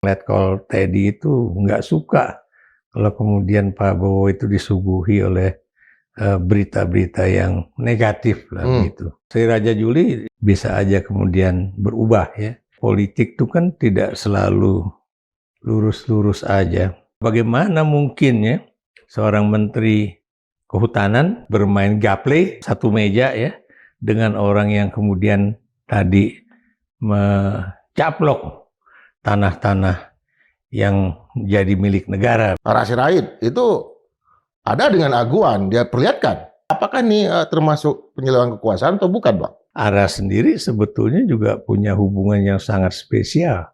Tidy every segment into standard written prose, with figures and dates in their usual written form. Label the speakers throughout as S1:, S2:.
S1: Letkol Teddy itu nggak suka kalau kemudian Prabowo itu disuguhi oleh berita-berita yang negatif lah gitu. Sri Raja Juli bisa aja kemudian berubah ya. Politik itu kan tidak selalu lurus-lurus aja. Bagaimana mungkin ya seorang menteri kehutanan bermain gaple satu meja ya dengan orang yang kemudian tadi mencaplok tanah-tanah yang jadi milik negara.
S2: Ara Sirait itu ada dengan aguan, dia perlihatkan. Apakah ini termasuk penyelewengan kekuasaan atau bukan, Bang?
S1: Ara sendiri sebetulnya juga punya hubungan yang sangat spesial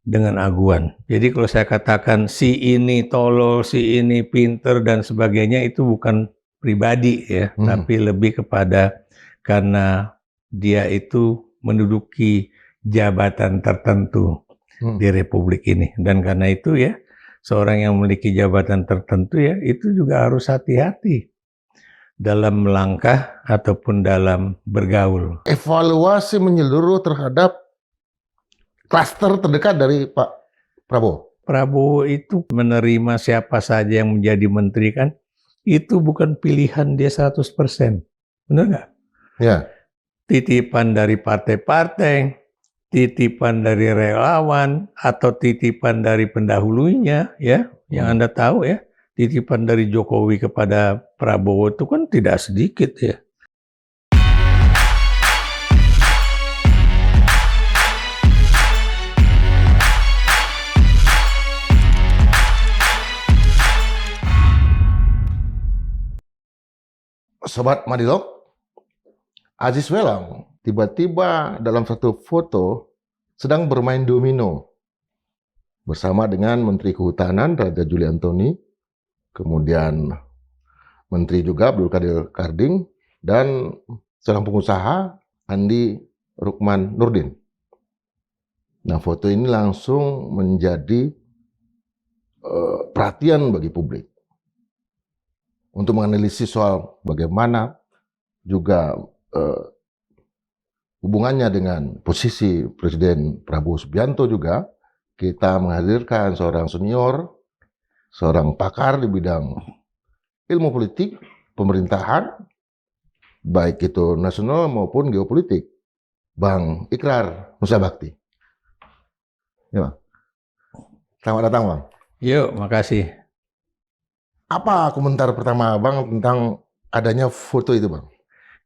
S1: dengan aguan. Jadi kalau saya katakan si ini tolol, si ini pinter dan sebagainya itu bukan pribadi ya, tapi lebih kepada karena dia itu menduduki jabatan tertentu di Republik ini. Dan karena itu ya, seorang yang memiliki jabatan tertentu ya, itu juga harus hati-hati dalam melangkah ataupun dalam bergaul.
S2: Evaluasi menyeluruh terhadap klaster terdekat dari Pak Prabowo.
S1: Prabowo itu menerima siapa saja yang menjadi menteri kan, itu bukan pilihan dia 100%. Benar nggak?
S2: Ya.
S1: Titipan dari partai-partai, titipan dari relawan, atau titipan dari pendahulunya, ya, yang Anda tahu ya, titipan dari Jokowi kepada Prabowo itu kan tidak sedikit ya.
S2: Sobat Madilog, Aziz Welang tiba-tiba dalam satu foto sedang bermain domino bersama dengan Menteri Kehutanan Raja Juli Antoni, kemudian Menteri juga Abdul Qadir Karding, dan seorang pengusaha Andi Rukman Nurdin. Nah, foto ini langsung menjadi perhatian bagi publik untuk menganalisis soal bagaimana juga hubungannya dengan posisi Presiden Prabowo Subianto. Juga kita menghadirkan seorang senior, seorang pakar di bidang ilmu politik, pemerintahan, baik itu nasional maupun geopolitik, Bang Ikrar Nusa Bakti. Ya, Bang. Selamat datang, Bang.
S1: Yuk, makasih.
S2: Apa komentar pertama Bang tentang adanya foto itu, Bang?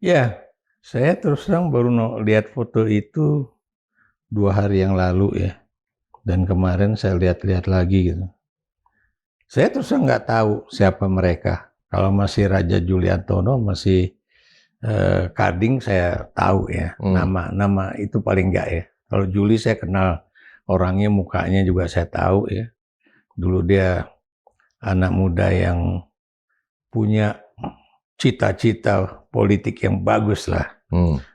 S1: Ya, saya terus terang baru lihat foto itu 2 hari yang lalu ya. Dan kemarin saya lihat-lihat lagi gitu. Saya terus terang nggak tahu siapa mereka. Kalau masih Raja Juliantono, masih Karding saya tahu ya. Nama itu paling nggak ya. Kalau Juli saya kenal orangnya, mukanya juga saya tahu ya. Dulu dia anak muda yang punya cita-cita politik yang bagus lah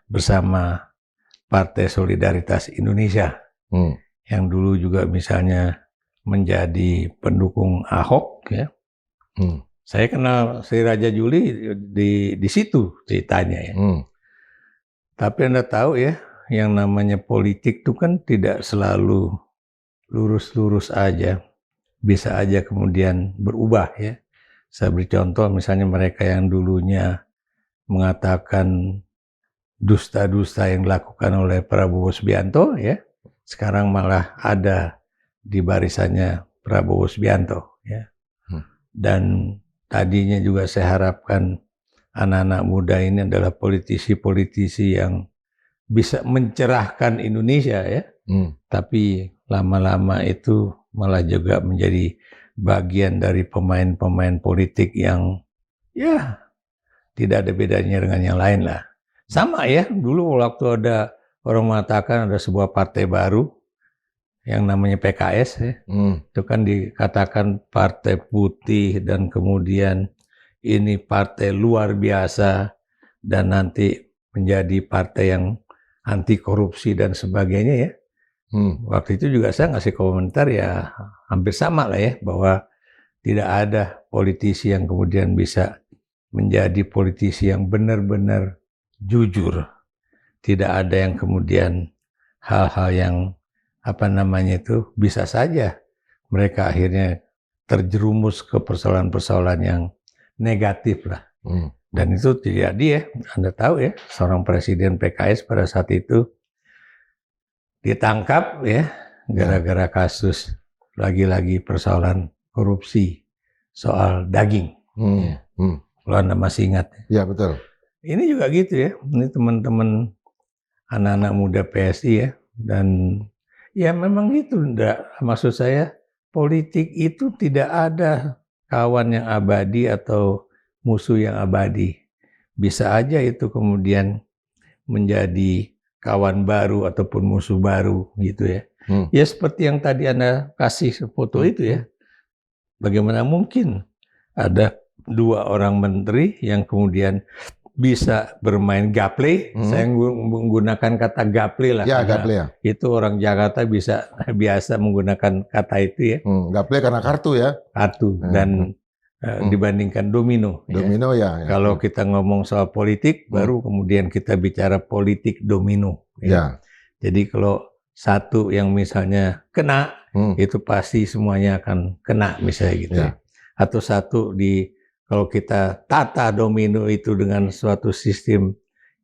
S1: bersama Partai Solidaritas Indonesia yang dulu juga misalnya menjadi pendukung Ahok ya. Saya kenal Sri Raja Juli di situ ceritanya ya. Tapi Anda tahu ya, yang namanya politik itu kan tidak selalu lurus-lurus aja. Bisa aja kemudian berubah ya. Saya beri contoh misalnya mereka yang dulunya mengatakan dusta-dusta yang dilakukan oleh Prabowo Subianto ya, sekarang malah ada di barisannya Prabowo Subianto ya. Dan tadinya juga saya harapkan anak-anak muda ini adalah politisi-politisi yang bisa mencerahkan Indonesia ya. Tapi lama-lama itu malah juga menjadi bagian dari pemain-pemain politik yang ya tidak ada bedanya dengan yang lain lah. Sama ya, dulu waktu ada orang mengatakan ada sebuah partai baru yang namanya PKS ya. Itu kan dikatakan partai putih dan kemudian ini partai luar biasa dan nanti menjadi partai yang anti korupsi dan sebagainya ya. Waktu itu juga saya ngasih komentar ya hampir sama lah ya, bahwa tidak ada politisi yang kemudian bisa menjadi politisi yang benar-benar jujur. Tidak ada yang kemudian hal-hal yang bisa saja mereka akhirnya terjerumus ke persoalan-persoalan yang negatif lah. Dan itu terjadi ya, Anda tahu ya, seorang presiden PKS pada saat itu ditangkap ya, gara-gara kasus lagi-lagi persoalan korupsi soal daging. Kalau Anda masih ingat.
S2: Ya betul.
S1: Ini juga gitu ya, ini teman-teman anak-anak muda PSI ya, dan ya memang gitu, maksud saya politik itu tidak ada kawan yang abadi atau musuh yang abadi. Bisa aja itu kemudian menjadi kawan baru ataupun musuh baru gitu ya. Ya seperti yang tadi Anda kasih foto itu ya. Bagaimana mungkin ada dua orang menteri yang kemudian bisa bermain gaple. Saya menggunakan kata gaple lah.
S2: Ya, gaple ya.
S1: Itu orang Jakarta biasa menggunakan kata itu ya.
S2: Gaple karena kartu ya.
S1: Kartu dan dibandingkan domino.
S2: Domino ya.
S1: Kalau kita ngomong soal politik, baru kemudian kita bicara politik domino. Ya. Jadi kalau satu yang misalnya kena, itu pasti semuanya akan kena misalnya gitu. Ya. Atau satu kalau kita tata domino itu dengan suatu sistem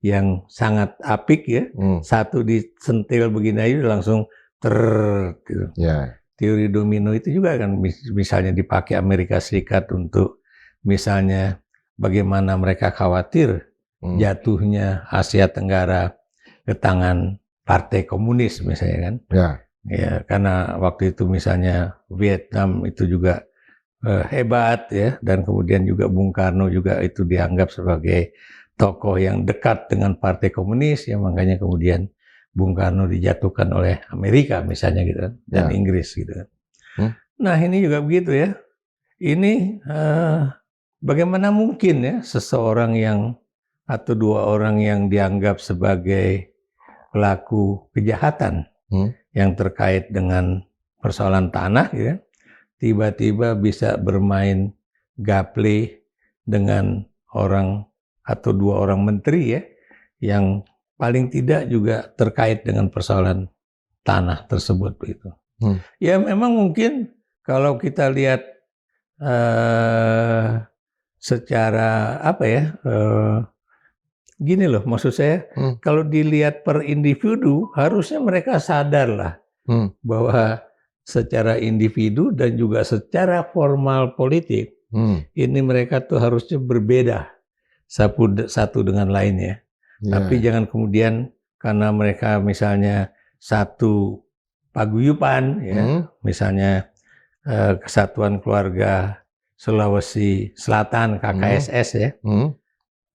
S1: yang sangat apik ya, satu disentil begini aja langsung gitu.
S2: Ya.
S1: Teori domino itu juga kan misalnya dipakai Amerika Serikat untuk misalnya bagaimana mereka khawatir jatuhnya Asia Tenggara ke tangan Partai Komunis misalnya kan. Ya, karena waktu itu misalnya Vietnam itu juga hebat ya, dan kemudian juga Bung Karno juga itu dianggap sebagai tokoh yang dekat dengan Partai Komunis ya, makanya kemudian Bung Karno dijatuhkan oleh Amerika misalnya gitu kan, dan Inggris gitu kan. Nah ini juga begitu ya. Ini bagaimana mungkin ya seseorang atau dua orang yang dianggap sebagai pelaku kejahatan yang terkait dengan persoalan tanah gitu kan, tiba-tiba bisa bermain gaple dengan orang atau dua orang menteri ya, yang paling tidak juga terkait dengan persoalan tanah tersebut begitu. Ya memang mungkin kalau kita lihat secara apa ya, gini loh maksud saya, kalau dilihat per individu harusnya mereka sadar lah bahwa secara individu dan juga secara formal politik ini mereka tuh harusnya berbeda satu dengan lainnya. Tapi jangan kemudian karena mereka misalnya satu paguyuban ya, misalnya Kesatuan Keluarga Sulawesi Selatan KKSS ya,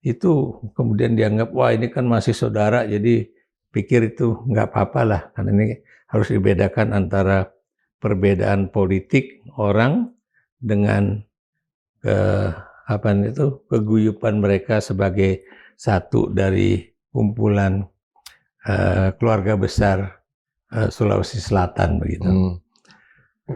S1: itu kemudian dianggap wah ini kan masih saudara, jadi pikir itu nggak apa-apa lah, karena ini harus dibedakan antara perbedaan politik orang dengan keguyupan mereka sebagai satu dari kumpulan keluarga besar Sulawesi Selatan begitu.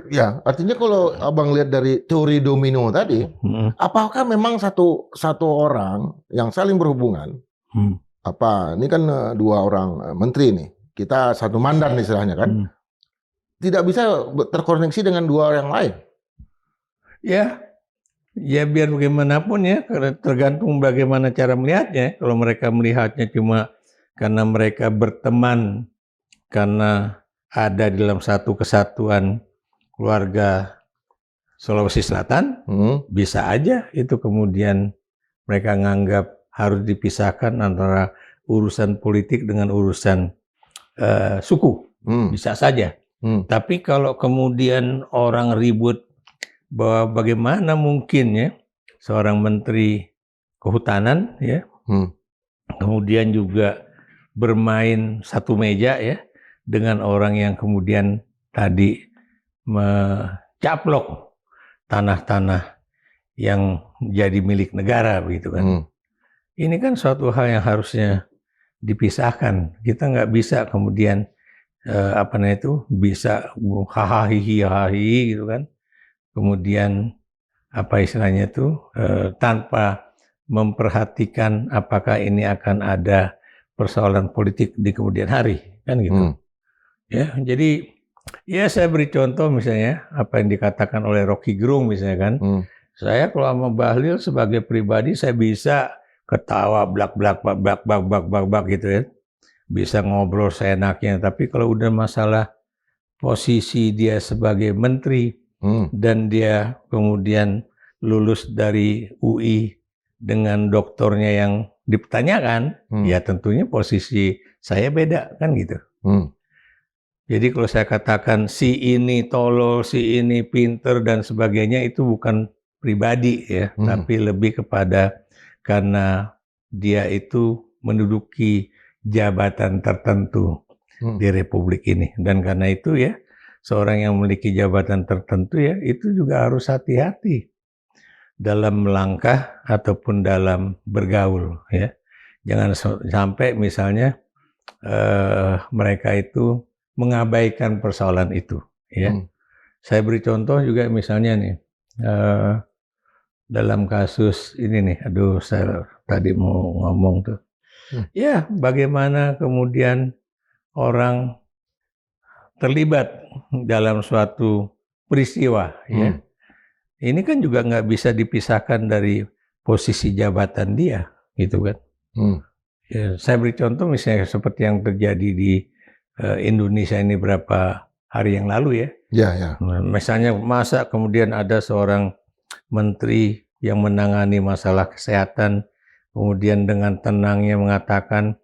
S2: Ya, artinya kalau abang lihat dari teori domino tadi, apakah memang satu orang yang saling berhubungan? Ini kan dua orang menteri nih, kita satu mandan istilahnya kan, tidak bisa terkoneksi dengan dua orang lain.
S1: Ya biar bagaimanapun ya, tergantung bagaimana cara melihatnya. Kalau mereka melihatnya cuma karena mereka berteman, karena ada dalam satu kesatuan keluarga Sulawesi Selatan, bisa aja itu kemudian mereka nganggap harus dipisahkan antara urusan politik dengan urusan suku, bisa saja. Tapi kalau kemudian orang ribut bahwa bagaimana mungkin ya seorang menteri kehutanan ya, kemudian juga bermain satu meja ya dengan orang yang kemudian tadi mencaplok tanah-tanah yang jadi milik negara begitu kan. Ini kan suatu hal yang harusnya dipisahkan. Kita nggak bisa kemudian bisa hahaha gitu kan. Kemudian istilahnya itu tanpa memperhatikan apakah ini akan ada persoalan politik di kemudian hari kan gitu. Ya, jadi Ya saya beri contoh misalnya apa yang dikatakan oleh Rocky Gerung misalnya kan. Saya kalau sama Bahlil sebagai pribadi saya bisa ketawa blak-blak bak gitu ya. Bisa ngobrol seenaknya, tapi kalau udah masalah posisi dia sebagai menteri dan dia kemudian lulus dari UI dengan doktornya yang dipertanyakan, ya tentunya posisi saya beda kan gitu. Jadi kalau saya katakan si ini tolol, si ini pinter dan sebagainya itu bukan pribadi ya, tapi lebih kepada karena dia itu menduduki jabatan tertentu di Republik ini. Dan karena itu ya, seorang yang memiliki jabatan tertentu ya, itu juga harus hati-hati dalam melangkah ataupun dalam bergaul ya. Jangan sampai misalnya mereka itu mengabaikan persoalan itu ya. Saya beri contoh juga misalnya nih dalam kasus ini nih, aduh saya tadi mau ngomong tuh. Ya, bagaimana kemudian orang terlibat dalam suatu peristiwa ya. Ini kan juga nggak bisa dipisahkan dari posisi jabatan dia gitu kan. Ya, saya beri contoh misalnya seperti yang terjadi di Indonesia ini berapa hari yang lalu ya.
S2: Ya.
S1: Misalnya masa kemudian ada seorang menteri yang menangani masalah kesehatan kemudian dengan tenangnya mengatakan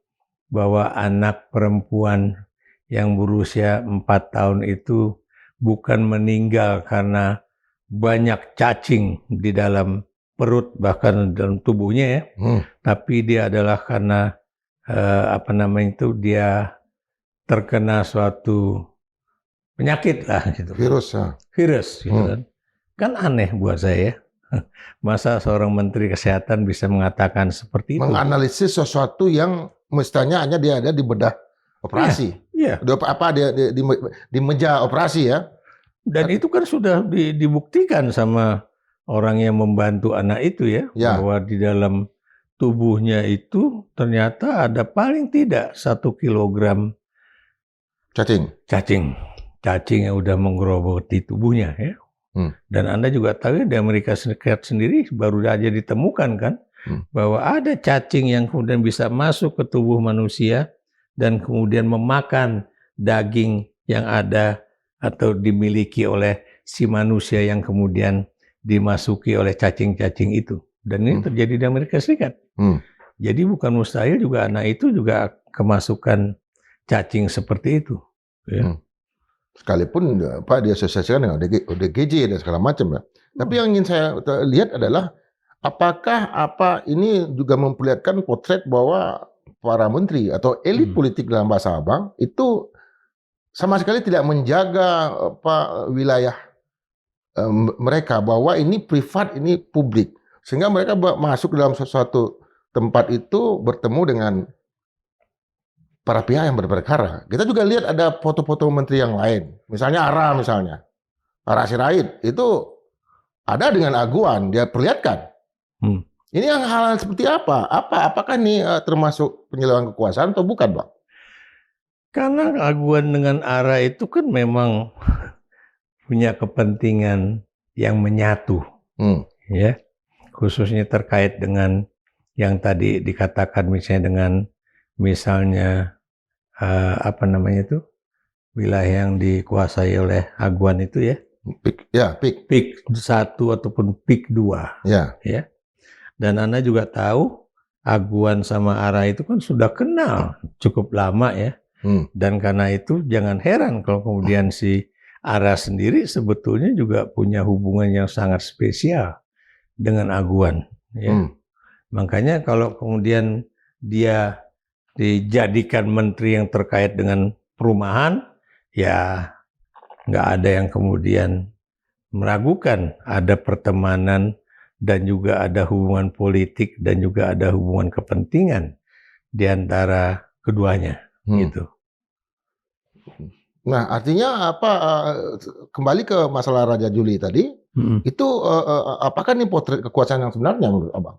S1: bahwa anak perempuan yang berusia 4 tahun itu bukan meninggal karena banyak cacing di dalam perut bahkan dalam tubuhnya ya, tapi dia adalah karena dia terkena suatu penyakit lah gitu. Virus gitu kan. Kan aneh buat saya. Masa seorang menteri kesehatan bisa mengatakan seperti itu?
S2: Menganalisis sesuatu yang mestinya hanya dia ada di bedah operasi.
S1: Iya.
S2: Di meja operasi ya.
S1: Dan itu kan sudah dibuktikan sama orang yang membantu anak itu ya. Bahwa di dalam tubuhnya itu ternyata ada paling tidak 1 kilogram cacing yang udah menggerogoti tubuhnya ya. Dan Anda juga tahu di Amerika Serikat sendiri baru aja ditemukan kan bahwa ada cacing yang kemudian bisa masuk ke tubuh manusia dan kemudian memakan daging yang ada atau dimiliki oleh si manusia yang kemudian dimasuki oleh cacing-cacing itu. Dan ini terjadi di Amerika Serikat. Jadi bukan mustahil juga anak itu juga kemasukan cacing seperti itu. Ya.
S2: Sekalipun diasosiasikan dengan ODGJ dan segala macam ya. Tapi yang ingin saya lihat adalah apakah ini juga memperlihatkan potret bahwa para menteri atau elit politik dalam bahasa Abang itu sama sekali tidak menjaga wilayah mereka bahwa ini privat, ini publik. Sehingga mereka masuk dalam sesuatu tempat itu bertemu dengan para pihak yang berperkara. Kita juga lihat ada foto-foto menteri yang lain. Misalnya Ara Sirait itu ada dengan aguan, dia perlihatkan. Ini yang hal seperti apa? Apakah ini termasuk penyelewengan kekuasaan atau bukan, Bang?
S1: Karena aguan dengan Ara itu kan memang punya kepentingan yang menyatu, ya, khususnya terkait dengan yang tadi dikatakan misalnya wilayah yang dikuasai oleh aguan itu ya, PIK 1 ataupun PIK 2, ya. Dan Anda juga tahu aguan sama Ara itu kan sudah kenal cukup lama ya. Dan karena itu jangan heran kalau kemudian si Ara sendiri sebetulnya juga punya hubungan yang sangat spesial dengan aguan. Ya. Makanya kalau kemudian dia dijadikan menteri yang terkait dengan perumahan, ya nggak ada yang kemudian meragukan ada pertemanan dan juga ada hubungan politik dan juga ada hubungan kepentingan di antara keduanya gitu.
S2: Nah, artinya kembali ke masalah Raja Juli tadi, itu apakah ini potret kekuasaan yang sebenarnya menurut Abang?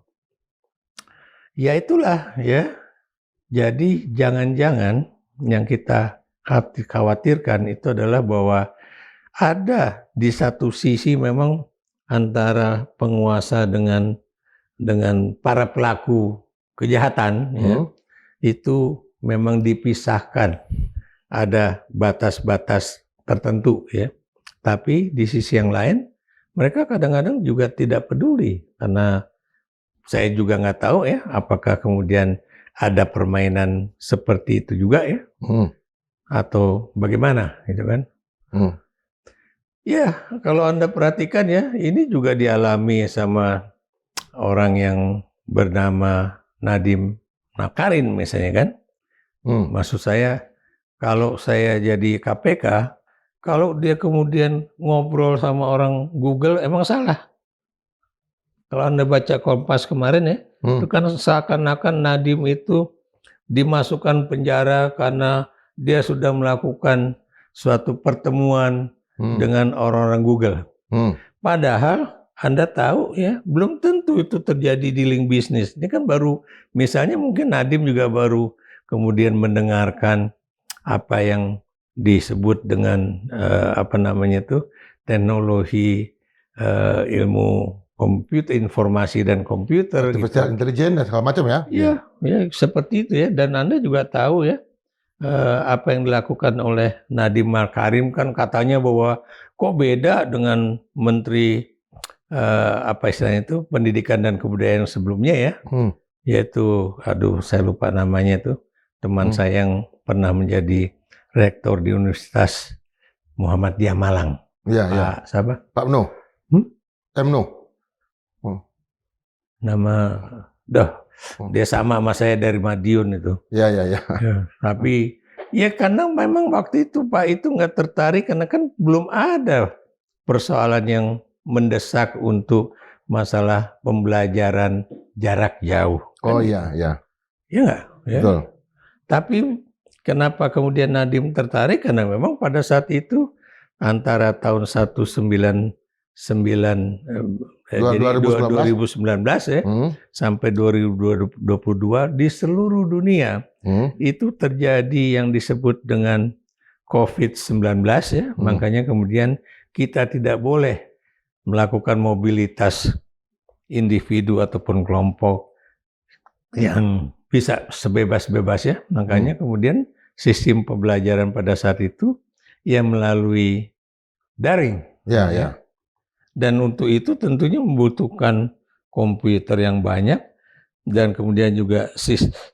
S1: Ya itulah ya. Jadi jangan-jangan yang kita khawatirkan itu adalah bahwa ada di satu sisi memang antara penguasa dengan para pelaku kejahatan ya, itu memang dipisahkan. Ada batas-batas tertentu ya. Tapi di sisi yang lain mereka kadang-kadang juga tidak peduli karena saya juga nggak tahu ya apakah kemudian ada permainan seperti itu juga ya atau bagaimana gitu kan. Ya kalau Anda perhatikan ya ini juga dialami sama orang yang bernama Nadiem Makarim misalnya kan. Maksud saya kalau saya jadi KPK, kalau dia kemudian ngobrol sama orang Google emang salah. Kalau Anda baca Kompas kemarin ya, itu kan seakan-akan Nadiem itu dimasukkan penjara karena dia sudah melakukan suatu pertemuan dengan orang-orang Google. Padahal Anda tahu ya, belum tentu itu terjadi di link bisnis. Ini kan baru, misalnya mungkin Nadiem juga baru kemudian mendengarkan apa yang disebut dengan teknologi ilmu komputer, informasi dan komputer,
S2: artificial intelligence dan segala macam ya.
S1: Ya seperti itu ya. Dan Anda juga tahu ya apa yang dilakukan oleh Nadiem Makarim kan katanya bahwa kok beda dengan Menteri Pendidikan dan Kebudayaan sebelumnya ya, yaitu saya lupa namanya itu teman saya yang pernah menjadi rektor di Universitas Muhammadiyah Malang.
S2: Iya.
S1: Siapa?
S2: Pak Mno. Mno.
S1: Nama dia sama saya dari Madiun itu.
S2: Iya.
S1: Tapi ya karena memang waktu itu Pak itu nggak tertarik karena kan belum ada persoalan yang mendesak untuk masalah pembelajaran jarak jauh.
S2: Oh iya.
S1: Iya nggak? Ya.
S2: Betul.
S1: Tapi kenapa kemudian Nadiem tertarik? Karena memang pada saat itu antara tahun 2019 ya sampai 2022 di seluruh dunia itu terjadi yang disebut dengan COVID-19 ya. Makanya kemudian kita tidak boleh melakukan mobilitas individu ataupun kelompok yang bisa sebebas-bebas ya. Makanya kemudian sistem pembelajaran pada saat itu ya melalui daring.
S2: Ya.
S1: Dan untuk itu tentunya membutuhkan komputer yang banyak dan kemudian juga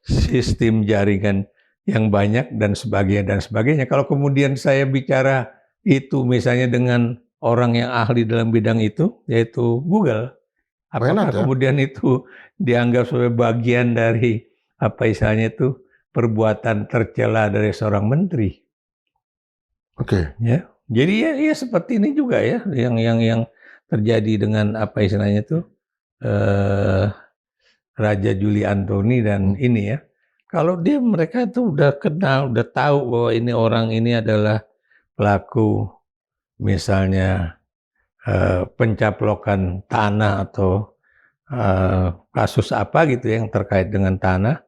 S1: sistem jaringan yang banyak dan sebagainya. Kalau kemudian saya bicara itu misalnya dengan orang yang ahli dalam bidang itu, yaitu Google, apakah kemudian itu dianggap sebagai bagian dari perbuatan tercela dari seorang menteri?
S2: Oke.
S1: Ya, jadi ya seperti ini juga ya, yang terjadi dengan Raja Juli Antoni dan ini ya. Kalau mereka itu udah kenal, udah tahu bahwa ini orang ini adalah pelaku misalnya pencaplokan tanah atau kasus apa gitu yang terkait dengan tanah,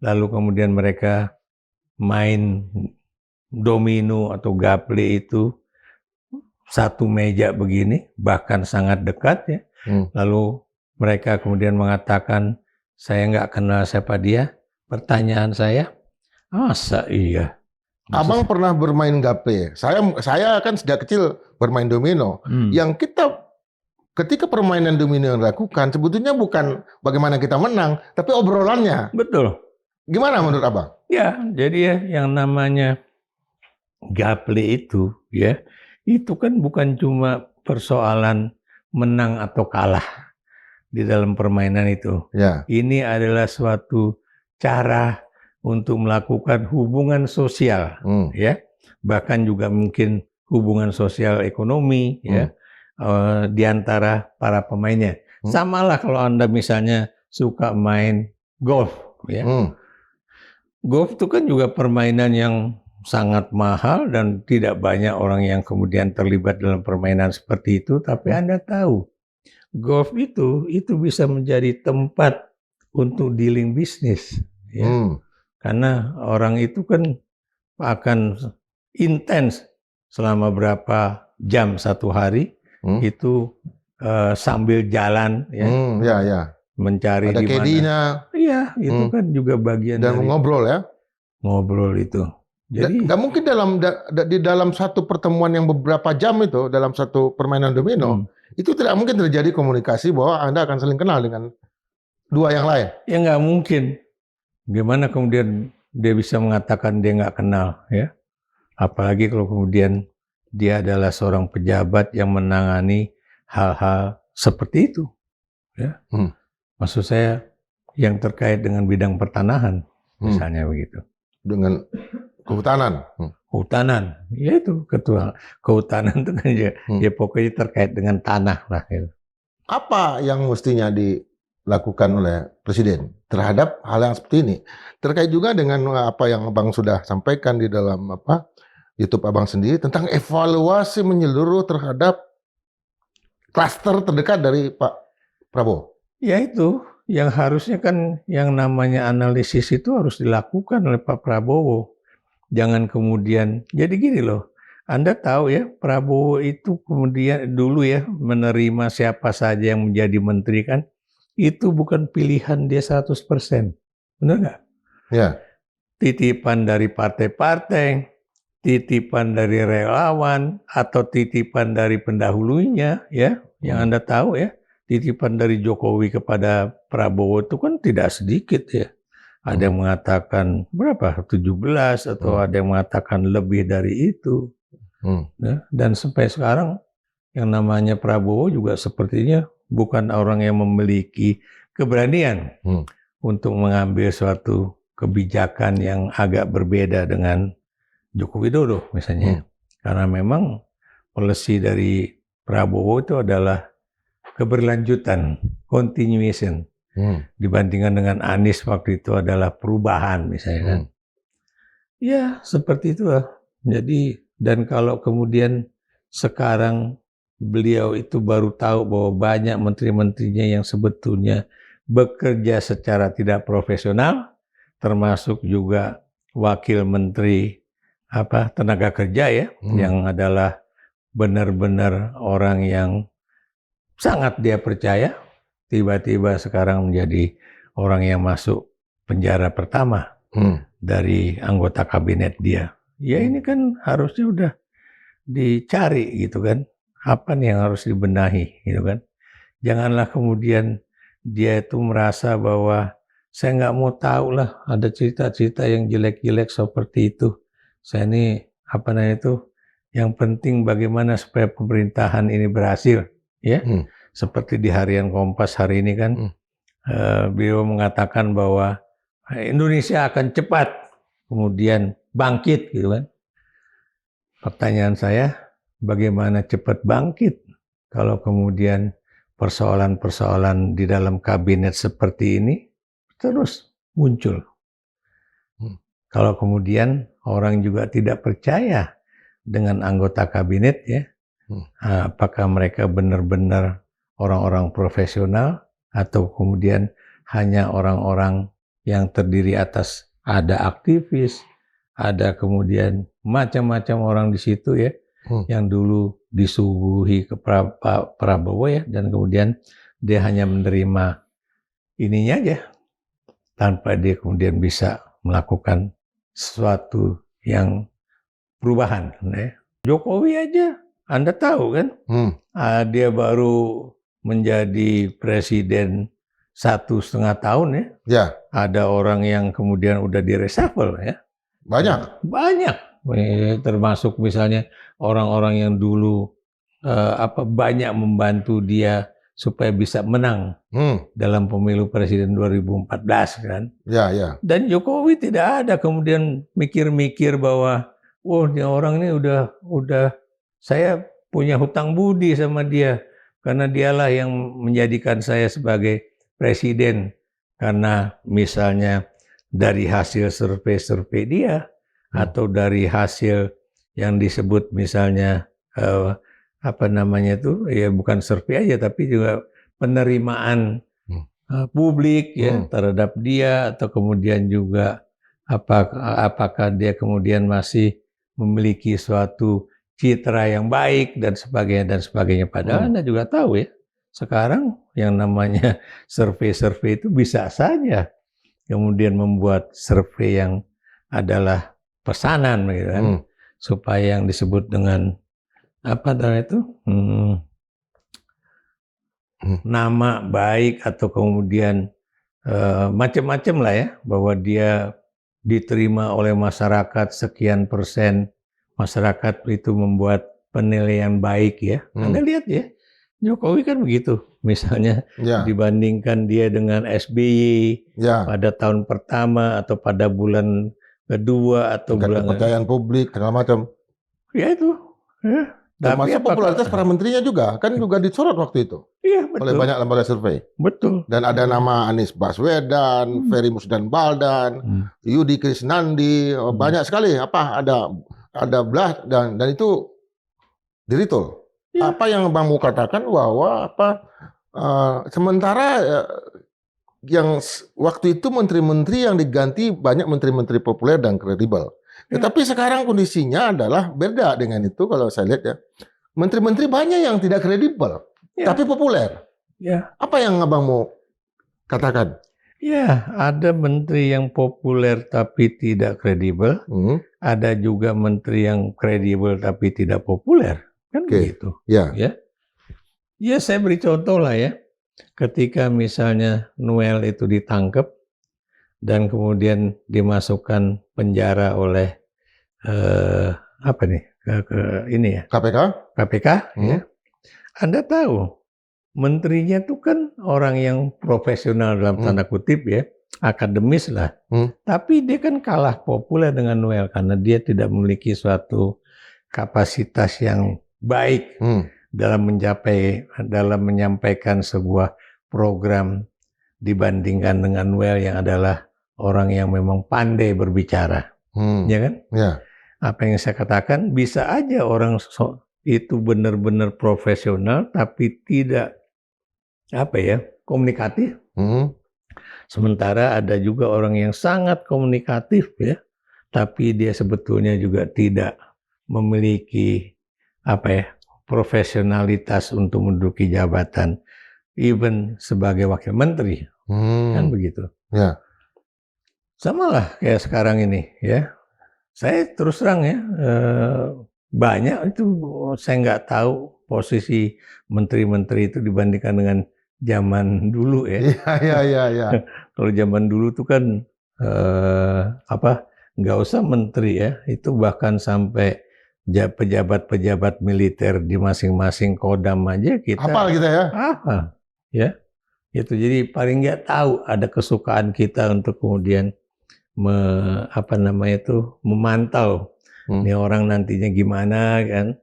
S1: lalu kemudian mereka main domino atau gaple itu satu meja begini, bahkan sangat dekat ya. Lalu mereka kemudian mengatakan, saya nggak kenal siapa dia. Pertanyaan saya, masa iya?
S2: Abang pernah bermain gaple? Saya kan sejak kecil bermain domino. Yang ketika permainan domino yang dilakukan, sebetulnya bukan bagaimana kita menang, tapi obrolannya.
S1: Betul.
S2: Gimana menurut Abang?
S1: Ya, jadi ya yang namanya gaple itu ya, itu kan bukan cuma persoalan menang atau kalah di dalam permainan itu.
S2: Ya.
S1: Ini adalah suatu cara untuk melakukan hubungan sosial, ya, bahkan juga mungkin hubungan sosial ekonomi, ya, di antara para pemainnya. Samalah kalau Anda misalnya suka main golf, ya. Golf itu kan juga permainan yang sangat mahal dan tidak banyak orang yang kemudian terlibat dalam permainan seperti itu. Tapi Anda tahu, golf itu bisa menjadi tempat untuk dealing bisnis, ya. Karena orang itu kan akan intens selama berapa jam satu hari itu sambil jalan ya, mencari
S2: ada
S1: di mana.
S2: kedinya.
S1: Iya, itu kan juga bagian
S2: dan
S1: dari
S2: ngobrol ya.
S1: ngobrol itu. Jadi
S2: Nggak mungkin di dalam satu pertemuan yang beberapa jam itu, dalam satu permainan domino, itu tidak mungkin terjadi komunikasi bahwa Anda akan saling kenal dengan dua yang lain.
S1: ya nggak mungkin. Gimana kemudian dia bisa mengatakan dia nggak kenal ya? Apalagi kalau kemudian dia adalah seorang pejabat yang menangani hal-hal seperti itu. Ya. Maksud saya yang terkait dengan bidang pertanahan, misalnya begitu.
S2: Dengan kehutanan.
S1: Kehutanan, ya itu ketua kehutanan itu kan ya pokoknya terkait dengan tanah lah. Gitu.
S2: Apa yang mestinya dilakukan oleh Presiden terhadap hal yang seperti ini? Terkait juga dengan apa yang Abang sudah sampaikan di dalam YouTube Abang sendiri tentang evaluasi menyeluruh terhadap klaster terdekat dari Pak Prabowo.
S1: Ya itu, yang harusnya kan yang namanya analisis itu harus dilakukan oleh Pak Prabowo. Jangan kemudian, jadi gini loh, Anda tahu ya Prabowo itu kemudian dulu ya menerima siapa saja yang menjadi menteri kan, itu bukan pilihan dia 100%. Benar nggak?
S2: Ya.
S1: Titipan dari partai-partai, titipan dari relawan, atau titipan dari pendahulunya ya, yang Anda tahu ya. Titipan dari Jokowi kepada Prabowo itu kan tidak sedikit ya. Ada yang mengatakan berapa? 17 atau ada yang mengatakan lebih dari itu. Ya, dan sampai sekarang yang namanya Prabowo juga sepertinya bukan orang yang memiliki keberanian untuk mengambil suatu kebijakan yang agak berbeda dengan Joko Widodo misalnya. Karena memang policy dari Prabowo itu adalah keberlanjutan, continuation. Dibandingkan dengan Anies waktu itu adalah perubahan misalnya kan. Ya seperti itu lah. Jadi dan kalau kemudian sekarang beliau itu baru tahu bahwa banyak menteri-menterinya yang sebetulnya bekerja secara tidak profesional, termasuk juga wakil menteri tenaga kerja ya, yang adalah benar-benar orang yang sangat dia percaya, tiba-tiba sekarang menjadi orang yang masuk penjara pertama dari anggota kabinet dia. Ya ini kan harusnya udah dicari gitu kan, apa nih yang harus dibenahi gitu kan. Janganlah kemudian dia itu merasa bahwa saya nggak mau tahu lah ada cerita-cerita yang jelek-jelek seperti itu. Saya ini yang penting bagaimana supaya pemerintahan ini berhasil ya. Seperti di harian Kompas hari ini kan, beliau mengatakan bahwa Indonesia akan cepat kemudian bangkit gitu kan. Pertanyaan saya, bagaimana cepat bangkit kalau kemudian persoalan-persoalan di dalam kabinet seperti ini terus muncul. Kalau kemudian orang juga tidak percaya dengan anggota kabinet ya, apakah mereka benar-benar orang-orang profesional atau kemudian hanya orang-orang yang terdiri atas ada aktivis, ada kemudian macam-macam orang di situ ya, yang dulu disuguhi ke Prabowo ya, dan kemudian dia hanya menerima ininya aja tanpa dia kemudian bisa melakukan sesuatu yang perubahan. Ya. Jokowi aja, Anda tahu kan, dia baru menjadi presiden 1,5 tahun ya. Ada orang yang kemudian udah di-reshuffle ya. Banyak, termasuk misalnya orang-orang yang dulu banyak membantu dia supaya bisa menang dalam pemilu presiden 2014 kan.
S2: Ya.
S1: Dan Jokowi tidak ada kemudian mikir-mikir bahwa ini orang ini udah saya punya hutang budi sama dia karena dialah yang menjadikan saya sebagai presiden. Karena misalnya dari hasil survei dia atau dari hasil yang disebut misalnya bukan survei aja tapi juga penerimaan publik ya terhadap dia, atau kemudian juga apakah dia kemudian masih memiliki suatu citra yang baik dan sebagainya. Padahal Anda juga tahu ya, sekarang yang namanya survei-survei itu bisa saja kemudian membuat survei yang adalah pesanan gitu kan, supaya yang disebut dengan apa namanya itu nama baik atau kemudian macam-macam lah ya, bahwa dia diterima oleh masyarakat sekian persen, masyarakat itu membuat penilaian baik ya. Anda lihat ya, Jokowi kan begitu, misalnya dibandingkan dia dengan SBY pada tahun pertama atau pada bulan kedua atau bulan
S2: kepercayaan publik segala macam.
S1: Ya itu. Ya.
S2: Termasuk popularitas para menterinya juga, kan juga disorot waktu itu.
S1: Iya, betul.
S2: Oleh banyak lembaga survei.
S1: Betul.
S2: Dan ada nama Anies Baswedan, Ferry Musdan Baldan, Yudi Krisnandi, banyak sekali. Ada belah dan itu diritol. Ya. Apa yang Bang mau katakan bahwa sementara yang waktu itu menteri-menteri yang diganti banyak menteri-menteri populer dan kredibel. Tetapi sekarang kondisinya adalah beda dengan itu kalau saya lihat ya. Menteri-menteri banyak yang tidak kredibel, tapi populer.
S1: Ya.
S2: Apa yang Abang mau katakan?
S1: Ya, ada menteri yang populer tapi tidak kredibel. Ada juga menteri yang kredibel tapi tidak populer. Kan begitu. Ya, saya beri contoh lah ya. Ketika misalnya Noel itu ditangkap dan kemudian dimasukkan penjara oleh KPK ya. Anda tahu menterinya itu kan orang yang profesional dalam tanda kutip ya, akademis lah. Tapi dia kan kalah populer dengan Noel karena dia tidak memiliki suatu kapasitas yang baik dalam menyampaikan sebuah program dibandingkan dengan Noel yang adalah orang yang memang pandai berbicara. Ya kan?
S2: Ya.
S1: Apa yang saya katakan, bisa aja orang itu benar-benar profesional tapi tidak komunikatif. Sementara ada juga orang yang sangat komunikatif ya, tapi dia sebetulnya juga tidak memiliki profesionalitas untuk menduduki jabatan, even sebagai wakil menteri. Kan begitu.
S2: Ya.
S1: Sama lah kayak sekarang ini ya. Saya terus terang ya, banyak itu saya nggak tahu posisi menteri-menteri itu dibandingkan dengan zaman dulu ya.
S2: Iya.
S1: Kalau zaman dulu tuh kan nggak usah menteri ya, itu bahkan sampai pejabat-pejabat militer di masing-masing kodam aja kita
S2: hafal kita ya.
S1: Hafal ya. Itu jadi paling nggak tahu ada kesukaan kita untuk kemudian memantau nih orang nantinya gimana kan,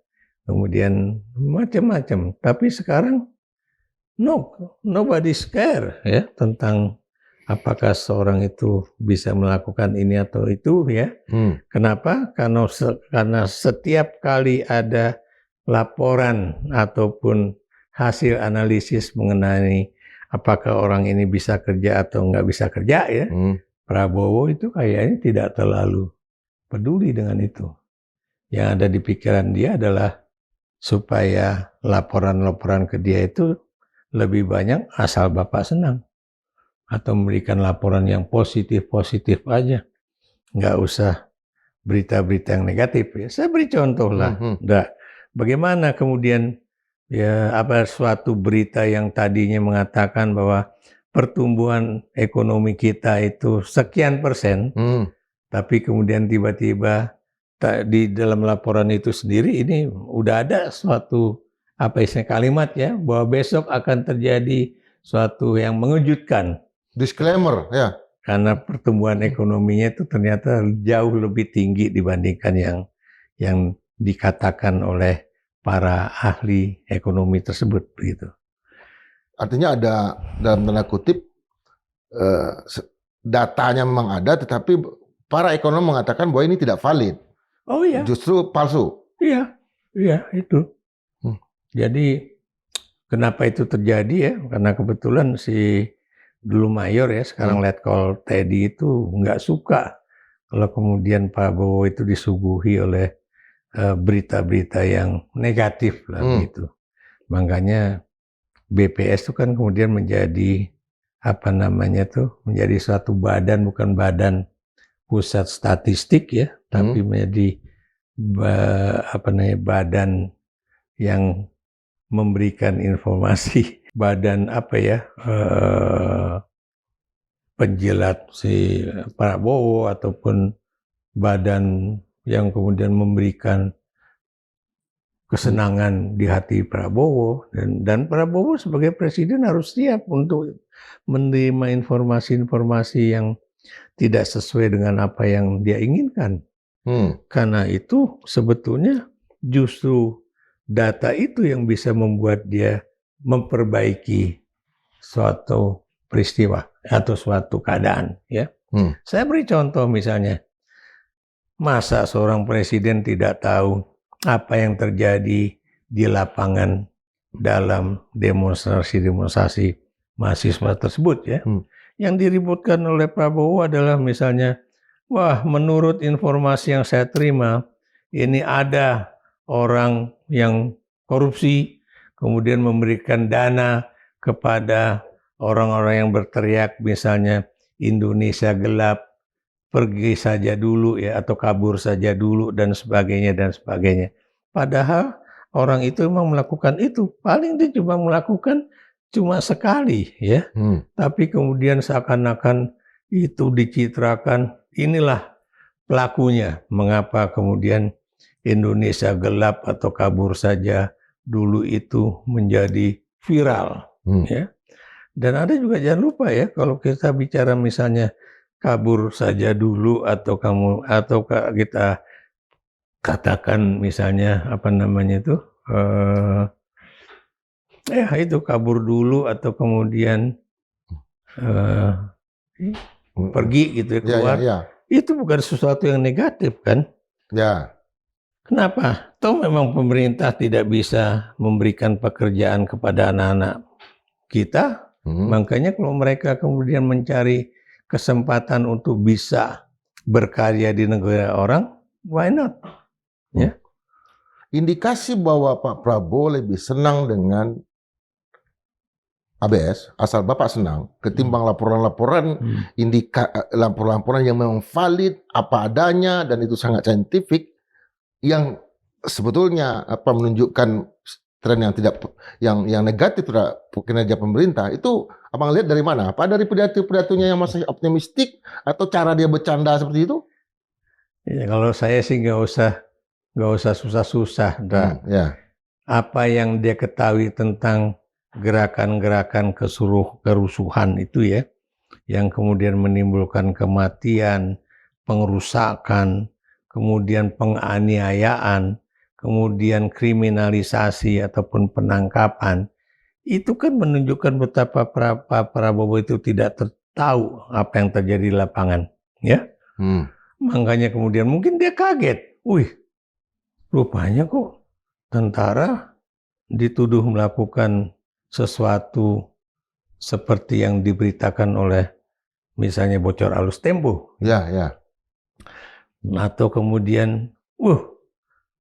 S1: kemudian macam-macam. Tapi sekarang nobody care ya tentang apakah seorang itu bisa melakukan ini atau itu ya. Kenapa? Karena setiap kali ada laporan ataupun hasil analisis mengenai apakah orang ini bisa kerja atau nggak bisa kerja ya, Prabowo itu kayaknya tidak terlalu peduli dengan itu. Yang ada di pikiran dia adalah supaya laporan-laporan ke dia itu lebih banyak asal Bapak senang. Atau memberikan laporan yang positif-positif aja. Nggak usah berita-berita yang negatif. Ya, saya beri contoh lah. Bagaimana kemudian suatu berita yang tadinya mengatakan bahwa pertumbuhan ekonomi kita itu sekian persen, tapi kemudian tiba-tiba di dalam laporan itu sendiri ini udah ada suatu kalimat ya, bahwa besok akan terjadi suatu yang mengejutkan.
S2: Disclaimer ya.
S1: Karena pertumbuhan ekonominya itu ternyata jauh lebih tinggi dibandingkan yang dikatakan oleh para ahli ekonomi tersebut begitu.
S2: Artinya ada dalam tanda kutip datanya memang ada, tetapi para ekonom mengatakan bahwa ini tidak valid.
S1: Oh iya.
S2: Justru palsu.
S1: Iya itu. Jadi kenapa itu terjadi ya? Karena kebetulan si dulu mayor ya, sekarang Letkol Teddy itu nggak suka kalau kemudian Prabowo itu disuguhi oleh berita-berita yang negatif lah gitu. Makanya BPS itu kan kemudian menjadi menjadi suatu badan, bukan badan pusat statistik ya, tapi menjadi badan yang memberikan informasi, badan penjilat si Prabowo ataupun badan yang kemudian memberikan kesenangan di hati Prabowo, dan Prabowo sebagai presiden harus siap untuk menerima informasi-informasi yang tidak sesuai dengan apa yang dia inginkan. Karena itu sebetulnya justru data itu yang bisa membuat dia memperbaiki suatu peristiwa atau suatu keadaan, ya. Saya beri contoh misalnya, masa seorang presiden tidak tahu apa yang terjadi di lapangan dalam demonstrasi mahasiswa tersebut, ya. Yang diributkan oleh Prabowo adalah misalnya, wah, menurut informasi yang saya terima, ini ada orang yang korupsi, kemudian memberikan dana kepada orang-orang yang berteriak misalnya Indonesia gelap, pergi saja dulu ya, atau kabur saja dulu, dan sebagainya dan sebagainya. Padahal orang itu memang melakukan itu, paling dia cuma melakukan sekali ya. Tapi kemudian seakan-akan itu dicitrakan, inilah pelakunya, mengapa kemudian Indonesia gelap atau kabur saja dulu itu menjadi viral, ya. Dan ada juga, jangan lupa ya, kalau kita bicara misalnya kabur saja dulu atau kita katakan misalnya itu kabur dulu atau kemudian pergi gitu ya, keluar. Itu bukan sesuatu yang negatif kan?
S2: Ya.
S1: Kenapa? Toh memang pemerintah tidak bisa memberikan pekerjaan kepada anak-anak kita. Makanya kalau mereka kemudian mencari kesempatan untuk bisa berkarya di negara orang, why not? Ya.
S2: Indikasi bahwa Pak Prabowo lebih senang dengan ABS, asal Bapak senang, ketimbang laporan-laporan laporan-laporan yang memang valid, apa adanya, dan itu sangat saintifik, yang sebetulnya menunjukkan tren yang negatif terhadap kinerja pemerintah. Itu abang lihat dari mana? Apa dari pidato-pidatonya yang masih optimistik, atau cara dia bercanda seperti itu?
S1: Ya, kalau saya sih nggak usah susah-susah.
S2: Ya.
S1: Apa yang dia ketahui tentang gerakan-gerakan kerusuhan itu ya, yang kemudian menimbulkan kematian, pengerusakan, kemudian penganiayaan, kemudian kriminalisasi ataupun penangkapan, itu kan menunjukkan betapa Pak Prabowo itu tidak tahu apa yang terjadi di lapangan, ya. Makanya kemudian mungkin dia kaget, wih, rupanya kok tentara dituduh melakukan sesuatu seperti yang diberitakan oleh misalnya bocor alus Tempo.
S2: Ya.
S1: Atau kemudian,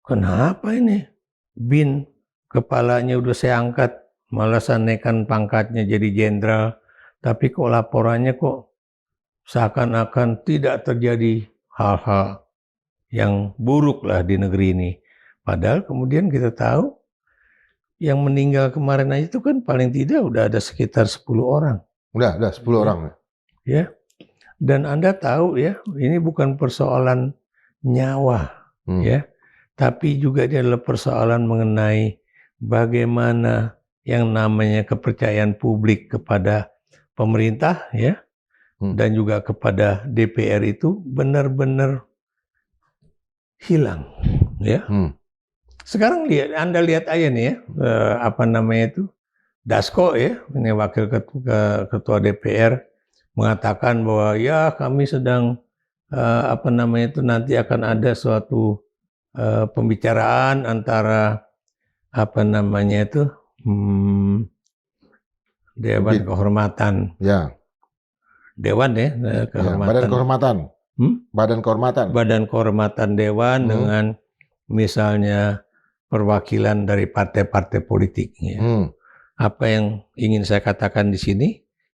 S1: kenapa ini Bin kepalanya udah saya angkat, malah saya naikkan pangkatnya jadi jenderal, tapi kok laporannya kok seakan-akan tidak terjadi hal-hal yang buruk lah di negeri ini. Padahal kemudian kita tahu yang meninggal kemarin aja itu kan paling tidak udah ada sekitar 10 orang.
S2: Udah 10 orang.
S1: Ya. Dan Anda tahu ya, ini bukan persoalan nyawa, ya. Tapi juga dia adalah persoalan mengenai bagaimana yang namanya kepercayaan publik kepada pemerintah, ya. Dan juga kepada DPR itu benar-benar hilang, ya. Sekarang Anda lihat aja nih ya, Dasko ya, ini wakil ketua DPR mengatakan bahwa ya kami sedang nanti akan ada suatu pembicaraan antara Dewan Kehormatan.
S2: Ya.
S1: Dewan ya, Kehormatan.
S2: Badan Kehormatan. Badan Kehormatan.
S1: Badan Kehormatan Dewan dengan misalnya perwakilan dari partai-partai politik. Ya. Apa yang ingin saya katakan di sini,